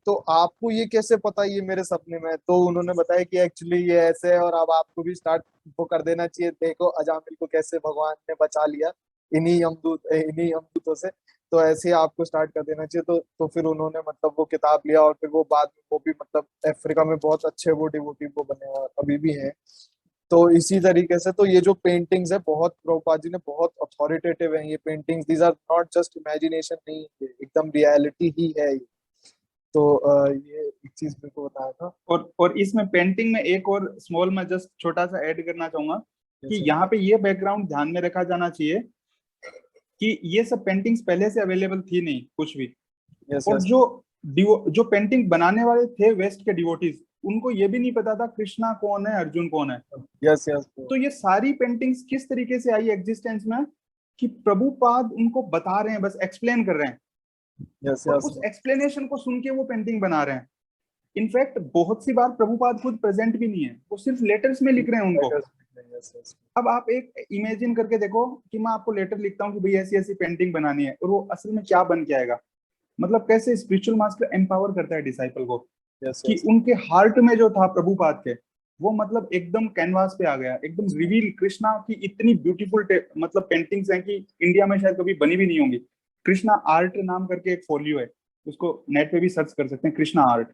तो आपको ये कैसे पता ये मेरे सपने में है? तो उन्होंने बताया कि एक्चुअली ये ऐसे है और अब आपको भी स्टार्ट वो कर देना चाहिए। देखो अजामिल को कैसे भगवान ने बचा लिया इन्हीं यमदूतों से। तो ऐसे ही आपको स्टार्ट कर देना चाहिए। तो फिर उन्होंने मतलब वो किताब लिया और फिर वो बाद में वो भी मतलब अफ्रीका में बहुत अच्छे वो डिवोटी वो बने और अभी भी हैं। तो इसी तरीके से तो ये जो पेंटिंग्स है बहुत प्रभुपाद जी ने बहुत अथॉरिटेटिव है ये paintings, these are not just imagination नहीं, ये एकदम रियलिटी ही है ये। तो ये एक चीज मेरे को बताया था। और इसमें पेंटिंग में एक और स्मॉल में जस्ट छोटा सा ऐड करना चाहूंगा कि जैसे यहाँ पे ये बैकग्राउंड ध्यान में रखा जाना चाहिए कि ये सब पेंटिंग्स पहले से अवेलेबल थी नहीं कुछ भी। यस और यस जो पेंटिंग बनाने वाले थे वेस्ट के डिवोटीज, उनको ये भी नहीं पता था कृष्णा कौन है अर्जुन कौन है। यस यस तो ये सारी पेंटिंग्स किस तरीके से आई एग्जिस्टेंस में कि प्रभुपाद उनको बता रहे हैं, बस एक्सप्लेन कर रहे हैं यस और यस उस एक्सप्लेनेशन को सुन के वो पेंटिंग बना रहे हैं। इनफैक्ट बहुत सी बार प्रभुपाद खुद प्रेजेंट भी नहीं है, वो सिर्फ लेटर्स में लिख रहे हैं उनको। यस यस अब आप एक इमेजिन करके देखो कि मैं आपको लेटर लिखता हूँ कि भाई ऐसी ऐसी पेंटिंग बनानी है, और वो असल में क्या बन के आएगा। मतलब कैसे स्पिरिचुअल मास्टर एम्पावर करता है डिसाइपल को यस कि यस उनके हार्ट में जो था प्रभुपाद के, वो मतलब एकदम कैनवास पे आ गया, एकदम रिवील। कृष्णा की इतनी ब्यूटीफुल मतलब पेंटिंग्स हैं कि इंडिया में शायद कभी बनी भी नहीं होंगी। कृष्णा आर्ट नाम करके एक फोलियो है, उसको नेट पे भी सर्च कर सकते हैं, कृष्णा आर्ट।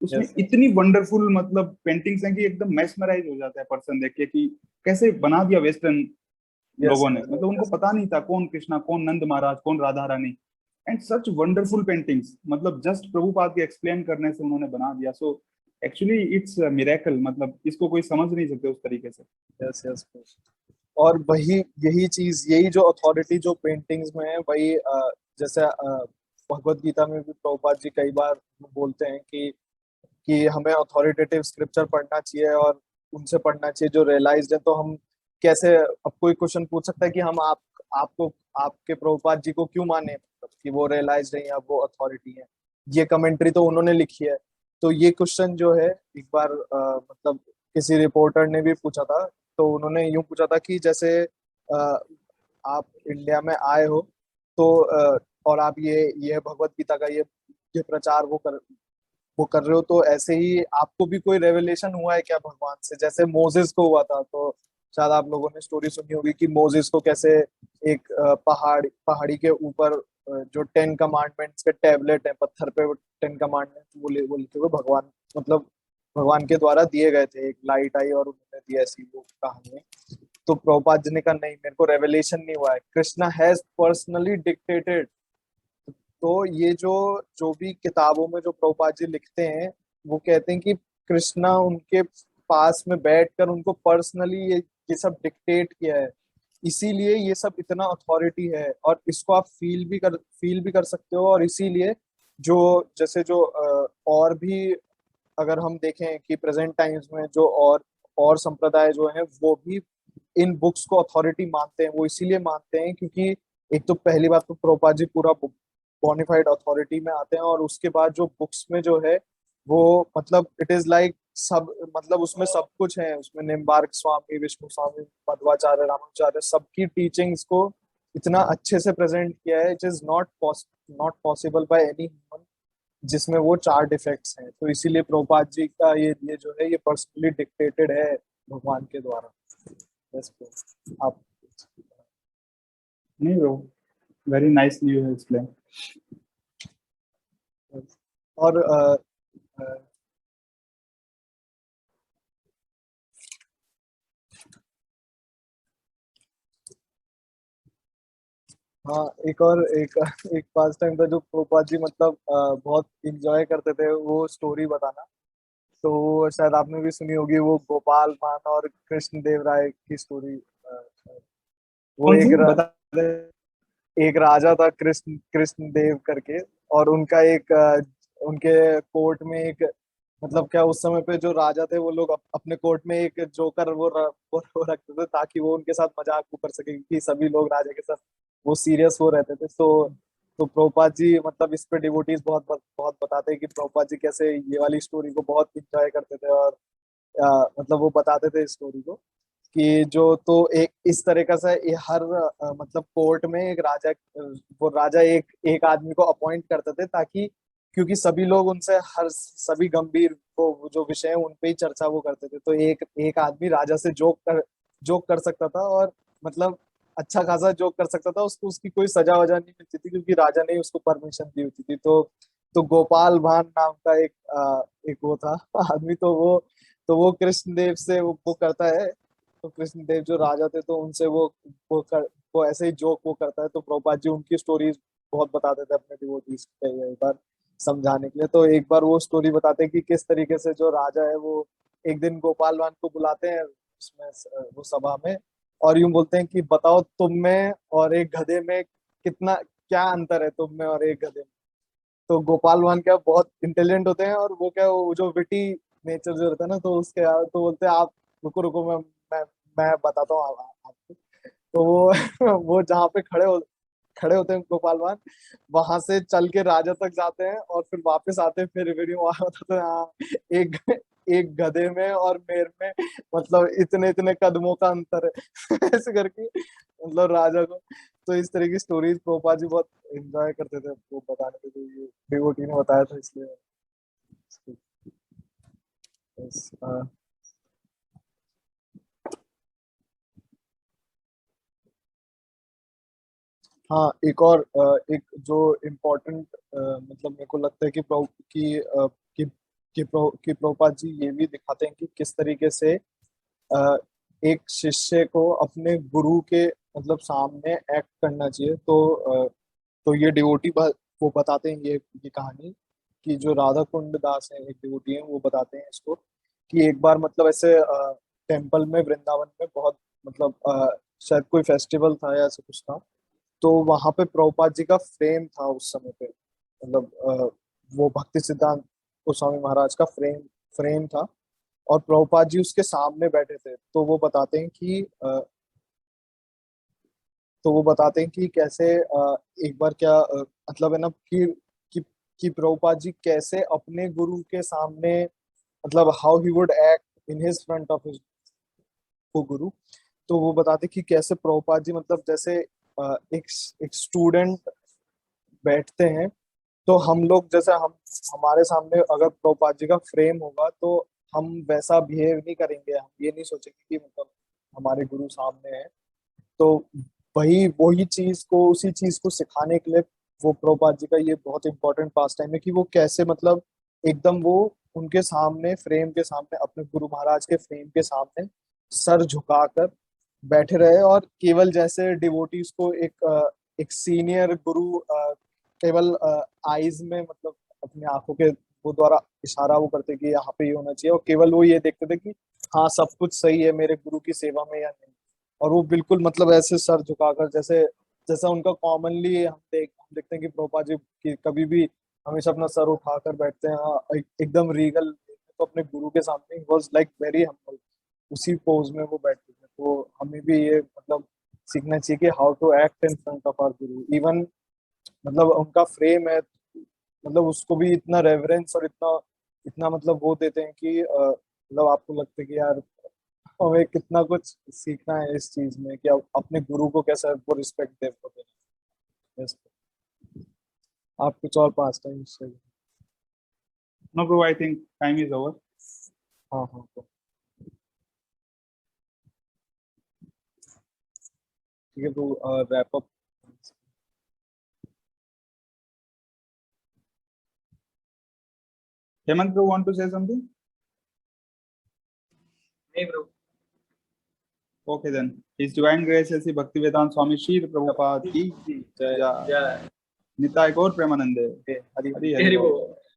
उसमें यस यस इतनी वंडरफुल मतलब पेंटिंग्स हैं कि एकदम मेस्मराइज हो जाता है पर्सन देख के कि कैसे बना दिया वेस्टर्न यस लोगों ने। यस मतलब उनको यस पता नहीं था कौन कृष्णा, कौन नंद महाराज, कौन Radha Rani. And such wonderful paintings, मतलब जस्ट प्रभुपाद के एक्सप्लेन करने से उन्होंने बना दिया। सो एक्चुअली इट्स मिरेकल, मतलब इसको कोई समझ नहीं सकते उस तरीके से। Yes yes. और वही यही चीज, यही जो अथॉरिटी जो पेंटिंग्स में है, वही जैसे भगवत गीता में भी प्रभुपाद जी कई बार बोलते हैं कि हमें अथॉरिटेटिव स्क्रिप्चर पढ़ना चाहिए और उनसे पढ़ना चाहिए जो रियलाइज्ड है। तो हम कैसे, अब कोई क्वेश्चन पूछ सकता है कि हम आपको आपके प्रभुपाद जी को क्यों माने, मतलब कि वो रियलाइज्ड है या वो अथॉरिटी है। ये कमेंट्री तो उन्होंने लिखी है। तो ये क्वेश्चन जो है, एक बार मतलब किसी रिपोर्टर ने भी पूछा था। तो उन्होंने यूं पूछा था कि जैसे आप इंडिया में आए हो, तो और आप ये भगवत गीता का ये प्रचार वो कर रहे हो, तो ऐसे ही आपको भी कोई रेवलेशन हुआ है क्या भगवान से, जैसे मोजेस को हुआ था। तो शायद आप लोगों ने स्टोरी सुनी होगी कि मोजेस को कैसे एक पहाड़ी के ऊपर जो 10 कमांडमेंट्स के टैबलेट है पत्थर पे, वो 10 कमांडमेंट वो लिखे हुए भगवान, मतलब भगवान के द्वारा दिए गए थे। एक लाइट आई और उन्होंने दी, ऐसी वो कहानी है। तो प्रभुपाद जी ने कहा नहीं, मेरे को रेवलेशन नहीं हुआ है, कृष्णा हैज पर्सनली डिक्टेटेड। तो ये जो जो भी किताबों में जो प्रभुपाद जी लिखते हैं, वो कहते हैं कि कृष्णा उनके पास में बैठकर उनको पर्सनली ये सब डिक्टेट किया है। इसीलिए ये सब इतना अथॉरिटी है, और इसको आप फील भी कर सकते हो। और इसीलिए जो जैसे जो और भी अगर हम देखें कि प्रेजेंट टाइम्स में जो और संप्रदाय जो हैं, वो भी इन बुक्स को अथॉरिटी मानते हैं। वो इसीलिए मानते हैं क्योंकि एक तो पहली बात तो प्रभुपाद जी पूरा बोनाफाइड अथॉरिटी में आते हैं, और उसके बाद जो बुक्स में जो है वो मतलब इट इज लाइक सब, मतलब उसमें सब कुछ है। उसमें निम्बार्क स्वामी, विष्णु स्वामी, मध्वाचार्य, रामाचार्य, सबकी टीचिंग्स को इतना अच्छे से प्रेजेंट किया है। It is not possible by any human, जिसमें वो 4 डिफेक्ट्स हैं। तो इसीलिए प्रभुपाद जी का ये जो है ये पर्सनली डिक्टेटेड है भगवान के द्वारा। Yes, bro. आप नहीं bro, very nicely you explain. और अ, हाँ, एक पास टाइम था जो प्रोपा जी मतलब बहुत इंजॉय करते थे वो स्टोरी बताना। तो वो शायद आपने भी सुनी होगी, वो गोपाल मान और कृष्ण देव राय की स्टोरी। वो कौन सी बता दे। एक राजा था कृष्ण कृष्ण देव करके। और उनका उनके कोर्ट में एक, मतलब क्या उस समय पे जो राजा थे वो लोग अपने कोर्ट में एक जोकर वो रखते थे, ताकि वो उनके साथ मजाक वो कर सके, क्योंकि सभी लोग राजा के साथ वो सीरियस हो रहते थे। तो प्रभुपाद जी मतलब इस पे डिवोटीज बहुत बहुत बताते हैं कि प्रभुपाद जी कैसे ये वाली स्टोरी को बहुत इंजॉय करते थे। और मतलब वो बताते थे इस स्टोरी को कि जो तो एक इस तरीके से हर मतलब कोर्ट में एक राजा, वो राजा एक एक आदमी को अपॉइंट करते थे, ताकि क्योंकि सभी लोग उनसे हर सभी गंभीर वो जो विषय है उन पे ही चर्चा वो करते थे। तो एक एक आदमी राजा से जोक कर सकता था, और मतलब अच्छा खासा जोक कर सकता था। उसको उसकी कोई सजा वजा नहीं मिलती थी, क्योंकि राजा ने ही उसको परमिशन दी होती थी। तो गोपाल भान नाम का एक वो था आदमी। तो वो कृष्णदेव से वो करता है। तो कृष्णदेव जो राजा थे, तो उनसे वो ऐसे ही जोक वो करता है। तो प्रभुपाद जी उनकी स्टोरीज बहुत बताते थे अपने डिवोटीज को कई बार समझाने के लिए। तो एक बार वो स्टोरी बताते हैं कि किस तरीके से जो राजा है वो एक दिन गोपाल भान को बुलाते हैं उसमें वो सभा में, और यूं बोलते हैं कि बताओ तुम में और एक गधे में कितना क्या अंतर है, तुम में और एक गधे में। तो गोपाल भान क्या बहुत इंटेलिजेंट होते हैं, और वो क्या वो जो विटी नेचर जो रहता है ना, तो उसके तो बोलते हैं आप रुको रुको, मैं मैं बताता हूँ आपको। तो वो वो जहाँ पे खड़े होते हैं गोपाल भान, वहां से चल के राजा तक जाते हैं, और फिर वापस आते हैं। फिर वीडियो वहां बताते हैं हाँ, एक एक गधे में और मेर में मतलब इतने इतने कदमों का अंतर है ऐसे करके मतलब राजा को। तो इस तरह की स्टोरीज प्रोपा जी बहुत एंजॉय करते थे वो बताने के लिए। डिवोटी ने बताया था इसलिए। बस, हाँ। हाँ, एक और एक जो इम्पोर्टेंट मतलब मेरे को लगता है कि प्रभुपाद जी ये भी दिखाते हैं कि किस तरीके से अ, एक शिष्य को अपने गुरु के मतलब सामने एक्ट करना चाहिए। तो ये डिवोटी वो बताते हैं ये कहानी कि जो राधा कुंड दास है, एक डिवोटी है, वो बताते हैं इसको कि एक बार मतलब ऐसे टेम्पल में वृंदावन में बहुत मतलब शायद कोई फेस्टिवल था या ऐसा कुछ था। तो वहां पे प्रभुपाद जी का फ्रेम था उस समय पे, मतलब वो भक्ति सिद्धांत गोस्वामी महाराज का फ्रेम फ्रेम था। और प्रभुपाद जी उसके सामने बैठे थे। तो वो बताते हैं कि कैसे एक बार क्या मतलब है ना कि कि प्रभुपाद जी कैसे अपने गुरु के सामने मतलब how he would act in his front of his गुरु। तो वो बताते कि कैसे प्रभुपाद जी मतलब जैसे एक एक स्टूडेंट बैठते हैं, तो हम लोग जैसे हम हमारे सामने अगर प्रभुपाद जी का फ्रेम होगा तो हम वैसा बिहेव नहीं करेंगे। हम ये नहीं सोचेंगे कि मतलब हमारे गुरु सामने है। तो वही वही चीज को उसी चीज को सिखाने के लिए वो प्रभुपाद जी का ये बहुत इंपॉर्टेंट पास टाइम है कि वो कैसे मतलब एकदम वो उनके सामने फ्रेम के सामने अपने गुरु महाराज के फ्रेम के सामने सर झुकाकर बैठे रहे और केवल जैसे डिवोटीज को एक सीनियर गुरु केवल आईज में मतलब अपने आंखों के वो द्वारा इशारा वो करते कि यहाँ पे ये होना चाहिए, और केवल वो ये देखते थे कि हाँ सब कुछ सही है मेरे गुरु की सेवा में या नहीं। और वो बिल्कुल मतलब ऐसे सर झुकाकर जैसे जैसा उनका कॉमनली हम देखते हैं कि प्रभुपाद जी की कभी भी हमेशा अपना सर उठाकर बैठते हैं, हाँ, एकदम रीगल। तो अपने गुरु के सामने वॉज लाइक वेरी हम्बल, उसी पोज में वो बैठते थे। तो हमें भी ये मतलब सीखना चाहिए कि how to act in front of our guru. Even मतलब उनका फ्रेम है, मतलब उसको भी इतना रेवरेंस और इतना इतना मतलब वो देते हैं कि मतलब आपको लगता है कि यार हमें कितना कुछ सीखना है इस चीज में कि आप अपने गुरु को कैसे वो रिस्पेक्ट दे पाते हैं। Yes. आप कुछ और पास टाइम से। No, bro, I think time is over. हाँ हाँ तो ठीक है, तो wrap up. Hemant, bro, want to say something? नहीं bro. Okay, then. His Divine Grace Sri Bhaktivedanta Swami Shri Prabhupada ki जय jai. जय निताय गौर प्रेमानंदे। हरि हरि हरि हरि बोल। बोल।